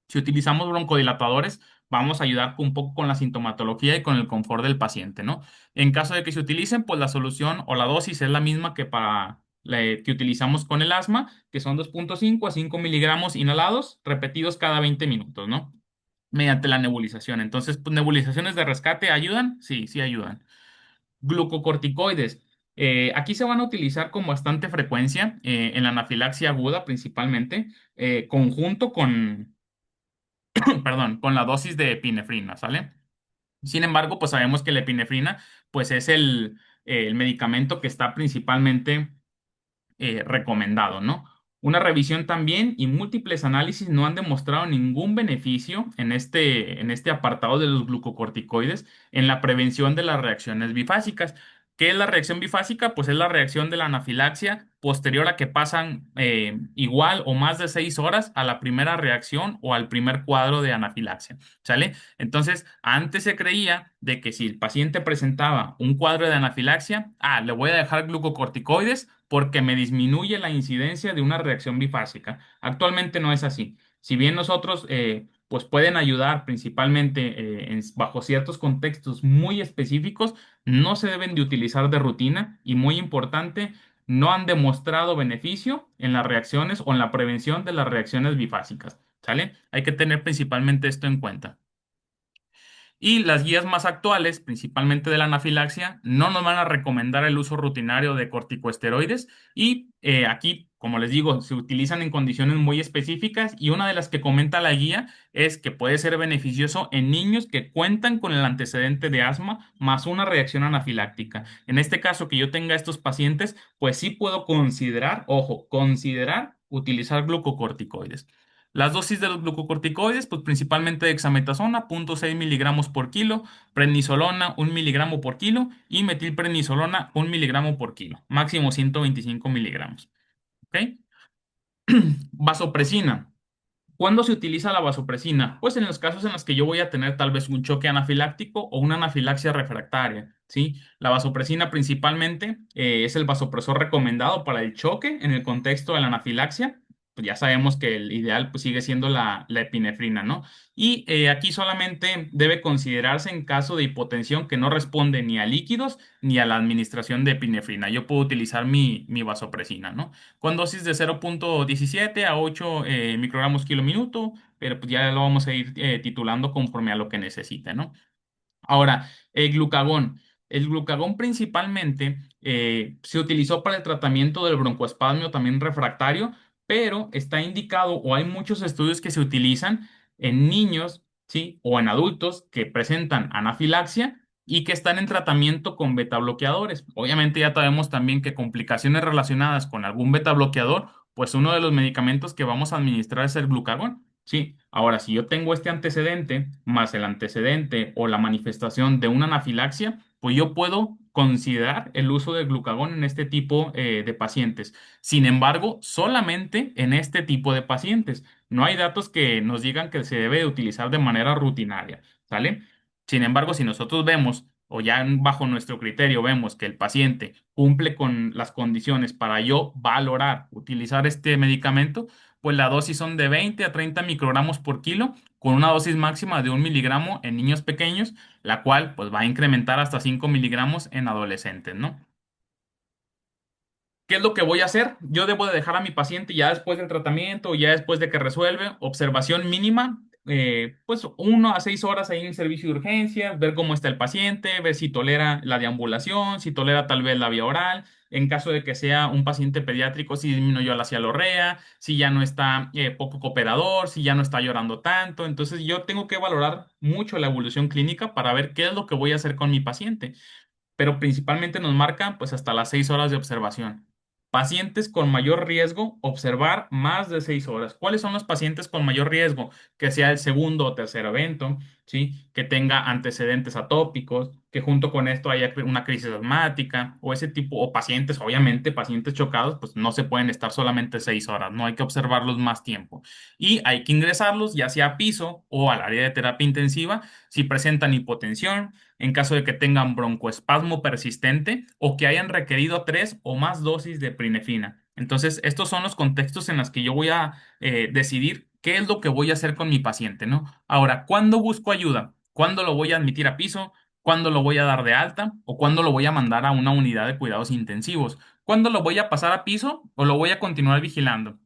Si utilizamos broncodilatadores, vamos a ayudar un poco con la sintomatología y con el confort del paciente, ¿no? En caso de que se utilicen, pues la solución o la dosis es la misma que para que utilizamos con el asma, que son 2,5 a 5 miligramos inhalados, repetidos cada 20 minutos, ¿no? Mediante la nebulización. Entonces, pues, nebulizaciones de rescate ayudan, sí, sí ayudan. Glucocorticoides. Aquí se van a utilizar con bastante frecuencia en la anafilaxia aguda principalmente, conjunto con, perdón, con la dosis de epinefrina, ¿sale? Sin embargo, pues sabemos que la epinefrina, pues es el medicamento que está principalmente recomendado, ¿no? Una revisión también y múltiples análisis no han demostrado ningún beneficio en este apartado de los glucocorticoides en la prevención de las reacciones bifásicas. ¿Qué es la reacción bifásica? Pues es la reacción de la anafilaxia posterior a que pasan igual o más de 6 horas a la primera reacción o al primer cuadro de anafilaxia, ¿sale? Entonces, antes se creía de que si el paciente presentaba un cuadro de anafilaxia, le voy a dejar glucocorticoides porque me disminuye la incidencia de una reacción bifásica. Actualmente no es así. Si bien nosotros, pues pueden ayudar principalmente bajo ciertos contextos muy específicos, no se deben de utilizar de rutina y muy importante, no han demostrado beneficio en las reacciones o en la prevención de las reacciones bifásicas. ¿Sale? Hay que tener principalmente esto en cuenta. Y las guías más actuales, principalmente de la anafilaxia, no nos van a recomendar el uso rutinario de corticosteroides y aquí, como les digo, se utilizan en condiciones muy específicas y una de las que comenta la guía es que puede ser beneficioso en niños que cuentan con el antecedente de asma más una reacción anafiláctica. En este caso que yo tenga estos pacientes, pues sí puedo considerar, ojo, considerar utilizar glucocorticoides. Las dosis de los glucocorticoides, pues principalmente dexametasona, 0,6 miligramos por kilo, prednisolona, 1 miligramo por kilo y metilprednisolona, 1 miligramo por kilo, máximo 125 miligramos. ¿Ok? Vasopresina. ¿Cuándo se utiliza la vasopresina? Pues en los casos en los que yo voy a tener tal vez un choque anafiláctico o una anafilaxia refractaria, ¿sí? La vasopresina principalmente es el vasopresor recomendado para el choque en el contexto de la anafilaxia. Pues ya sabemos que el ideal pues, sigue siendo la epinefrina, ¿no? Y aquí solamente debe considerarse en caso de hipotensión que no responde ni a líquidos ni a la administración de epinefrina. Yo puedo utilizar mi vasopresina, ¿no? Con dosis de 0,17 a 8 microgramos kilo minuto, pero pues ya lo vamos a ir titulando conforme a lo que necesite, ¿no? Ahora, el glucagón. El glucagón principalmente se utilizó para el tratamiento del broncoespasmo también refractario, pero está indicado o hay muchos estudios que se utilizan en niños, ¿sí? O en adultos que presentan anafilaxia y que están en tratamiento con beta bloqueadores. Obviamente ya sabemos también que complicaciones relacionadas con algún beta bloqueador, pues uno de los medicamentos que vamos a administrar es el glucagón. Sí, ahora si yo tengo este antecedente, más el antecedente o la manifestación de una anafilaxia, pues yo puedo considerar el uso de glucagón en este tipo de pacientes. Sin embargo, solamente en este tipo de pacientes. No hay datos que nos digan que se debe de utilizar de manera rutinaria, ¿sale? Sin embargo, si nosotros vemos o ya bajo nuestro criterio vemos que el paciente cumple con las condiciones para yo valorar utilizar este medicamento, pues la dosis son de 20 a 30 microgramos por kilo, con una dosis máxima de 1 miligramo en niños pequeños, la cual pues va a incrementar hasta 5 miligramos en adolescentes, ¿no? ¿Qué es lo que voy a hacer? Yo debo de dejar a mi paciente ya después del tratamiento, ya después de que resuelve, observación mínima, pues 1 a 6 horas ahí en servicio de urgencias, ver cómo está el paciente, ver si tolera la deambulación, si tolera tal vez la vía oral, en caso de que sea un paciente pediátrico, si disminuyó la cialorrea, si ya no está poco cooperador, si ya no está llorando tanto. Entonces yo tengo que valorar mucho la evolución clínica para ver qué es lo que voy a hacer con mi paciente, pero principalmente nos marcan pues hasta las 6 horas de observación. Pacientes con mayor riesgo, observar más de 6 horas. ¿Cuáles son los pacientes con mayor riesgo? Que sea el segundo o tercer evento, ¿sí? Que tenga antecedentes atópicos, que junto con esto haya una crisis asmática o ese tipo, o pacientes, obviamente, pacientes chocados, pues no se pueden estar solamente 6 horas, no hay que observarlos más tiempo. Y hay que ingresarlos ya sea a piso o al área de terapia intensiva si presentan hipotensión, en caso de que tengan broncoespasmo persistente o que hayan requerido 3 o más dosis de epinefrina. Entonces, estos son los contextos en los que yo voy a decidir qué es lo que voy a hacer con mi paciente, ¿no? Ahora, ¿cuándo busco ayuda? ¿Cuándo lo voy a admitir a piso? ¿Cuándo lo voy a dar de alta? ¿O cuándo lo voy a mandar a una unidad de cuidados intensivos? ¿Cuándo lo voy a pasar a piso o lo voy a continuar vigilando?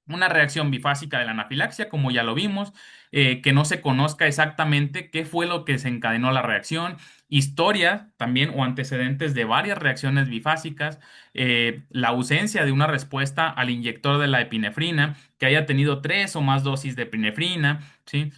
Una reacción bifásica de la anafilaxia, como ya lo vimos, que no se conozca exactamente qué fue lo que desencadenó la reacción, historia también o antecedentes de varias reacciones bifásicas, la ausencia de una respuesta al inyector de la epinefrina, que haya tenido 3 o más dosis de epinefrina, ¿sí?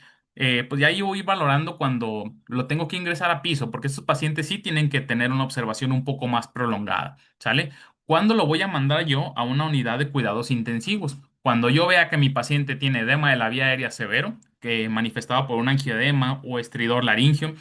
Pues ya ahí voy valorando cuando lo tengo que ingresar a piso, porque estos pacientes sí tienen que tener una observación un poco más prolongada, ¿sale? ¿Cuándo lo voy a mandar yo a una unidad de cuidados intensivos? Cuando yo vea que mi paciente tiene edema de la vía aérea severo, que manifestado por un angioedema o estridor laringio,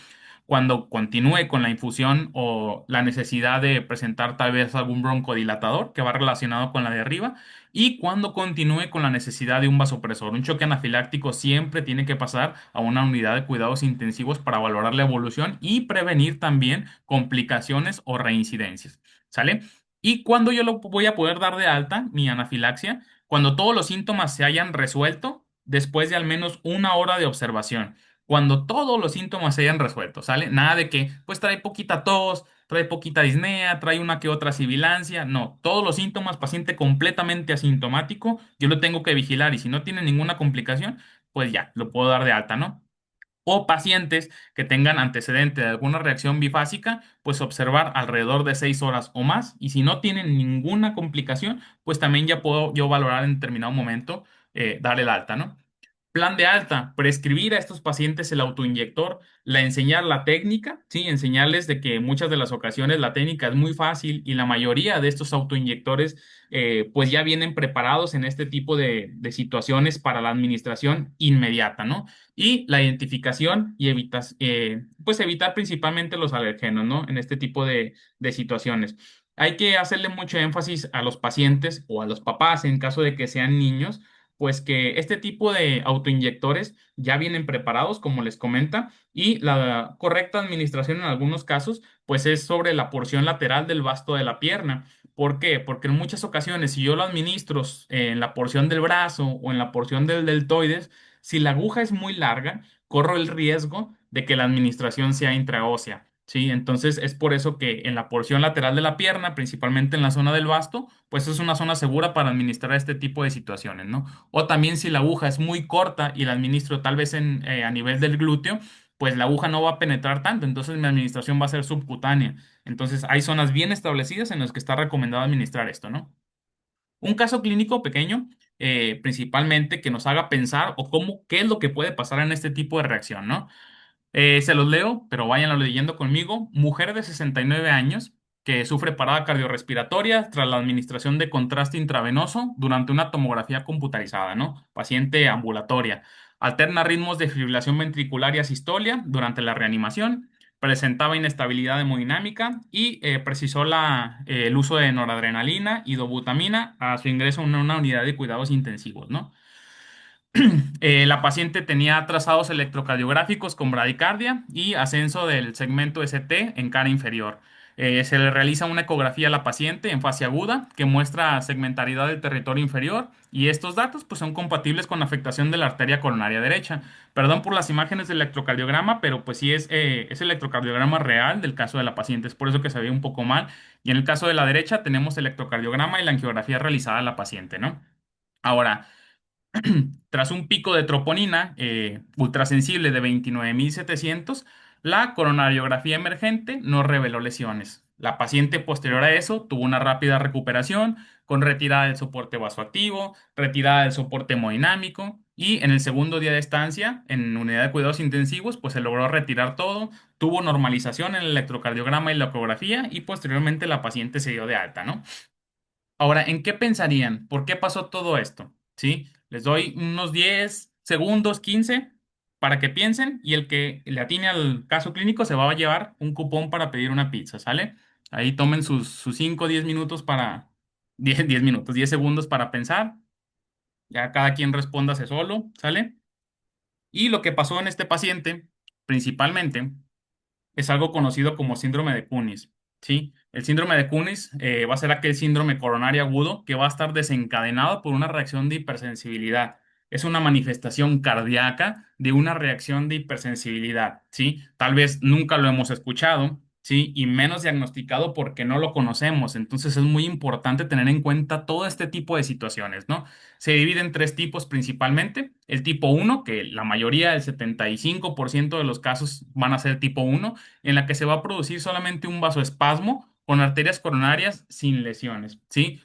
cuando continúe con la infusión o la necesidad de presentar tal vez algún broncodilatador que va relacionado con la de arriba, y cuando continúe con la necesidad de un vasopresor. Un choque anafiláctico siempre tiene que pasar a una unidad de cuidados intensivos para valorar la evolución y prevenir también complicaciones o reincidencias. ¿Sale? ¿Y cuando yo lo voy a poder dar de alta, mi anafilaxia? Cuando todos los síntomas se hayan resuelto después de al menos una hora de observación. Cuando todos los síntomas se hayan resuelto, ¿sale? Nada de que, pues trae poquita tos, trae poquita disnea, trae una que otra sibilancia. No, todos los síntomas, paciente completamente asintomático, yo lo tengo que vigilar y si no tiene ninguna complicación, pues ya, lo puedo dar de alta, ¿no? O pacientes que tengan antecedente de alguna reacción bifásica, pues observar alrededor de 6 horas o más. Y si no tienen ninguna complicación, pues también ya puedo yo valorar en determinado momento dar el alta, ¿no? Plan de alta, prescribir a estos pacientes el autoinyector, enseñar la técnica, ¿sí? Enseñarles de que muchas de las ocasiones la técnica es muy fácil y la mayoría de estos autoinyectores pues ya vienen preparados en este tipo de situaciones para la administración inmediata, ¿no? Y la identificación y pues evitar principalmente los alergenos, ¿no? En este tipo de situaciones. Hay que hacerle mucho énfasis a los pacientes o a los papás en caso de que sean niños pues que este tipo de autoinyectores ya vienen preparados, como les comenta, y la correcta administración en algunos casos, pues es sobre la porción lateral del vasto de la pierna. ¿Por qué? Porque en muchas ocasiones, si yo lo administro en la porción del brazo o en la porción del deltoides, si la aguja es muy larga, corro el riesgo de que la administración sea intraósea. Sí, entonces es por eso que en la porción lateral de la pierna, principalmente en la zona del vasto, pues es una zona segura para administrar este tipo de situaciones, ¿no? O también si la aguja es muy corta y la administro tal vez a nivel del glúteo, pues la aguja no va a penetrar tanto, entonces mi administración va a ser subcutánea. Entonces hay zonas bien establecidas en las que está recomendado administrar esto, ¿no? Un caso clínico pequeño, principalmente que nos haga pensar o qué es lo que puede pasar en este tipo de reacción, ¿no? Se los leo, pero váyanlo leyendo conmigo. Mujer de 69 años que sufre parada cardiorrespiratoria tras la administración de contraste intravenoso durante una tomografía computarizada, ¿no? Paciente ambulatoria. Alterna ritmos de fibrilación ventricular y asistolia durante la reanimación. Presentaba inestabilidad hemodinámica y precisó el uso de noradrenalina y dobutamina a su ingreso en una unidad de cuidados intensivos, ¿no? La paciente tenía trazados electrocardiográficos con bradicardia y ascenso del segmento ST en cara inferior. Se le realiza una ecografía a la paciente en fase aguda que muestra segmentaridad del territorio inferior y estos datos pues, son compatibles con afectación de la arteria coronaria derecha. Perdón por las imágenes del electrocardiograma, pero pues sí es el electrocardiograma real del caso de la paciente, es por eso que se ve un poco mal. Y en el caso de la derecha tenemos el electrocardiograma y la angiografía realizada a la paciente, ¿no? Ahora, tras un pico de troponina ultrasensible de 29.700, la coronariografía emergente no reveló lesiones. La paciente posterior a eso tuvo una rápida recuperación con retirada del soporte vasoactivo, retirada del soporte hemodinámico y en el segundo día de estancia en unidad de cuidados intensivos pues se logró retirar todo, tuvo normalización en el electrocardiograma y la ecografía y posteriormente la paciente se dio de alta, ¿no? Ahora, ¿en qué pensarían? ¿Por qué pasó todo esto? ¿Sí? Les doy unos 10 segundos, 15. para que piensen y el que le atine al caso clínico se va a llevar un cupón para pedir una pizza, ¿sale? Ahí tomen sus 5 o 10 minutos para, 10 minutos, 10 segundos para pensar, ya cada quien respóndase solo, ¿sale? Y lo que pasó en este paciente, principalmente, es algo conocido como síndrome de Kunis, ¿sí? El síndrome de Kunis va a ser aquel síndrome coronario agudo que va a estar desencadenado por una reacción de hipersensibilidad. Es una manifestación cardíaca de una reacción de hipersensibilidad, ¿sí? Tal vez nunca lo hemos escuchado, ¿sí? Y menos diagnosticado porque no lo conocemos. Entonces es muy importante tener en cuenta todo este tipo de situaciones, ¿no? Se divide en tres tipos principalmente. El tipo uno, que la mayoría, el 75% de los casos van a ser tipo uno, en la que se va a producir solamente un vasoespasmo con arterias coronarias sin lesiones, ¿sí?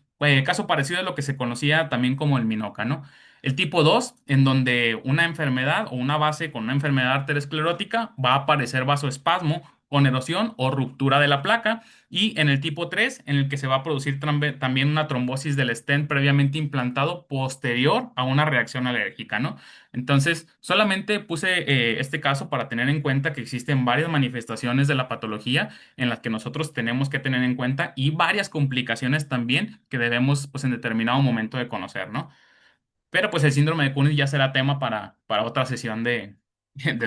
Caso parecido a lo que se conocía también como el Minoca, ¿no? El tipo 2, en donde una enfermedad o una base con una enfermedad arteriosclerótica va a aparecer vasoespasmo con erosión o ruptura de la placa. Y en el tipo 3, en el que se va a producir también una trombosis del stent previamente implantado posterior a una reacción alérgica, ¿no? Entonces, solamente puse este caso para tener en cuenta que existen varias manifestaciones de la patología en las que nosotros tenemos que tener en cuenta y varias complicaciones también que debemos, pues, en determinado momento de conocer, ¿no? Pero pues el síndrome de Kunis ya será tema para otra sesión de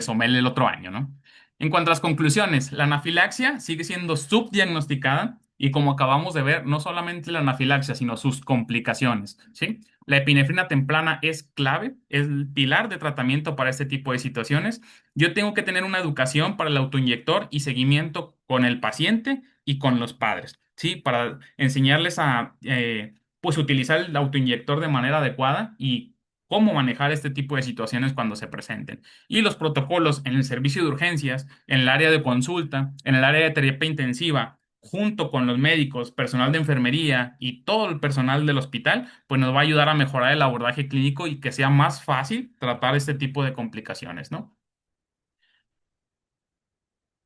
Somel el otro año, ¿no? En cuanto a las conclusiones, la anafilaxia sigue siendo subdiagnosticada y como acabamos de ver, no solamente la anafilaxia, sino sus complicaciones, ¿sí? La epinefrina temprana es clave, es el pilar de tratamiento para este tipo de situaciones. Yo tengo que tener una educación para el autoinyector y seguimiento con el paciente y con los padres, ¿sí? Para enseñarles a pues utilizar el autoinyector de manera adecuada y cómo manejar este tipo de situaciones cuando se presenten. Y los protocolos en el servicio de urgencias, en el área de consulta, en el área de terapia intensiva, junto con los médicos, personal de enfermería y todo el personal del hospital, pues nos va a ayudar a mejorar el abordaje clínico y que sea más fácil tratar este tipo de complicaciones, ¿no?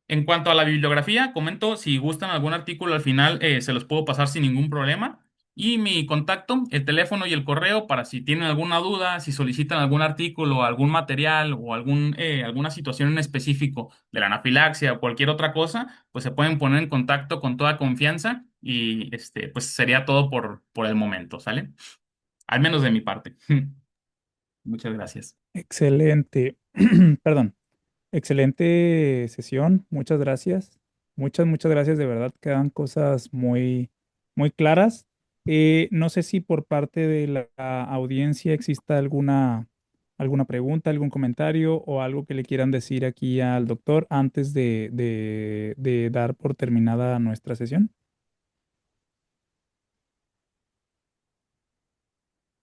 En cuanto a la bibliografía, comento, si gustan algún artículo al final, se los puedo pasar sin ningún problema. Y mi contacto, el teléfono y el correo para si tienen alguna duda, si solicitan algún artículo, algún material o alguna situación en específico de la anafilaxia o cualquier otra cosa, pues se pueden poner en contacto con toda confianza y pues sería todo por el momento, ¿sale? Al menos de mi parte. Muchas gracias. Excelente. Perdón. Excelente sesión. Muchas gracias. Muchas gracias. De verdad, quedan cosas muy claras. No sé si por parte de la audiencia exista alguna pregunta, algún comentario o algo que le quieran decir aquí al doctor antes de dar por terminada nuestra sesión.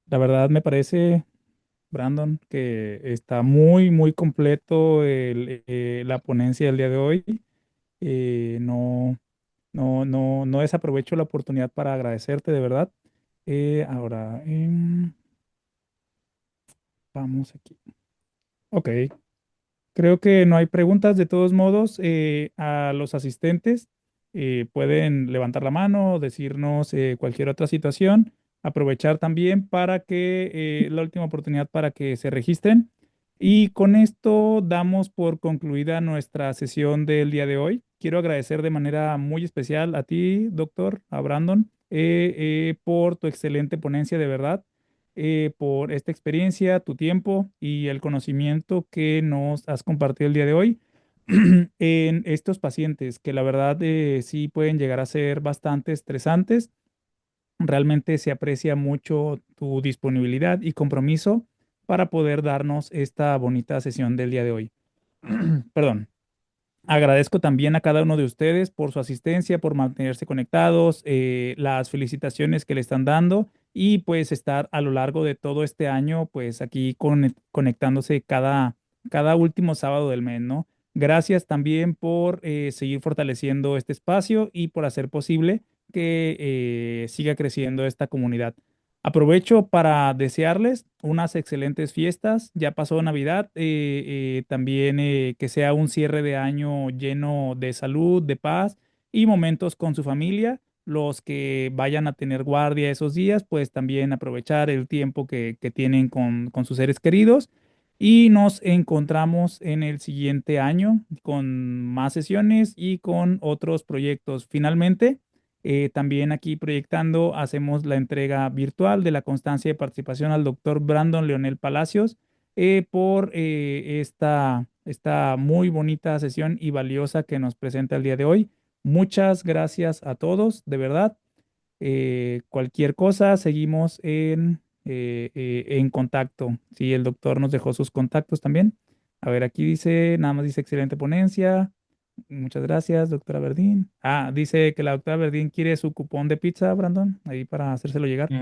La verdad me parece, Brandon, que está muy completo la ponencia del día de hoy. No, no desaprovecho la oportunidad para agradecerte de verdad. Ahora, vamos aquí. Ok. Creo que no hay preguntas. De todos modos, a los asistentes pueden levantar la mano, decirnos cualquier otra situación, aprovechar también para que la última oportunidad para que se registren. Y con esto damos por concluida nuestra sesión del día de hoy. Quiero agradecer de manera muy especial a ti, doctor, a Brandon, por tu excelente ponencia, de verdad por esta experiencia, tu tiempo y el conocimiento que nos has compartido el día de hoy en estos pacientes que la verdad sí pueden llegar a ser bastante estresantes. Realmente se aprecia mucho tu disponibilidad y compromiso para poder darnos esta bonita sesión del día de hoy. Perdón. Agradezco también a cada uno de ustedes por su asistencia, por mantenerse conectados, las felicitaciones que le están dando y pues estar a lo largo de todo este año pues aquí conectándose cada último sábado del mes, ¿no? Gracias también por seguir fortaleciendo este espacio y por hacer posible que siga creciendo esta comunidad. Aprovecho para desearles unas excelentes fiestas. Ya pasó Navidad. También que sea un cierre de año lleno de salud, de paz y momentos con su familia. Los que vayan a tener guardia esos días, pues también aprovechar el tiempo que tienen con sus seres queridos. Y nos encontramos en el siguiente año con más sesiones y con otros proyectos. Finalmente, también aquí proyectando, hacemos la entrega virtual de la constancia de participación al doctor Brandon Leonel Palacios por esta muy bonita sesión y valiosa que nos presenta el día de hoy. Muchas gracias a todos, de verdad. Cualquier cosa, seguimos en contacto. Sí, el doctor nos dejó sus contactos también. A ver, aquí dice, nada más dice excelente ponencia. Muchas gracias, doctora Verdín. Ah, dice que la doctora Verdín quiere su cupón de pizza, Brandon, ahí para hacérselo llegar. Sí,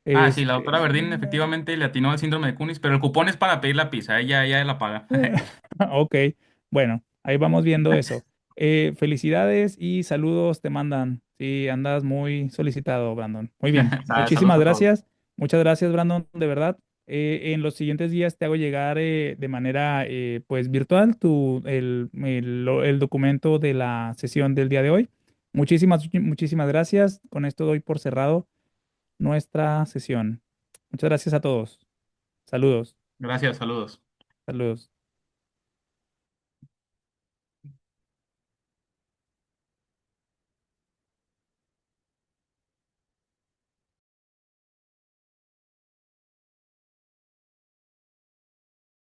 la Este, doctora Verdín efectivamente le atinó al síndrome de Cunis, pero el cupón es para pedir la pizza, ella la paga. ok, bueno, ahí vamos viendo eso. Felicidades y saludos te mandan. Sí, andas muy solicitado, Brandon. Muy bien, Saludos muchísimas a todos. gracias. Muchas gracias, Brandon, de verdad. En los siguientes días te hago llegar de manera pues virtual el documento de la sesión del día de hoy. Muchísimas gracias. Con esto doy por cerrado nuestra sesión. Muchas gracias a todos. Saludos. Gracias, saludos. Saludos.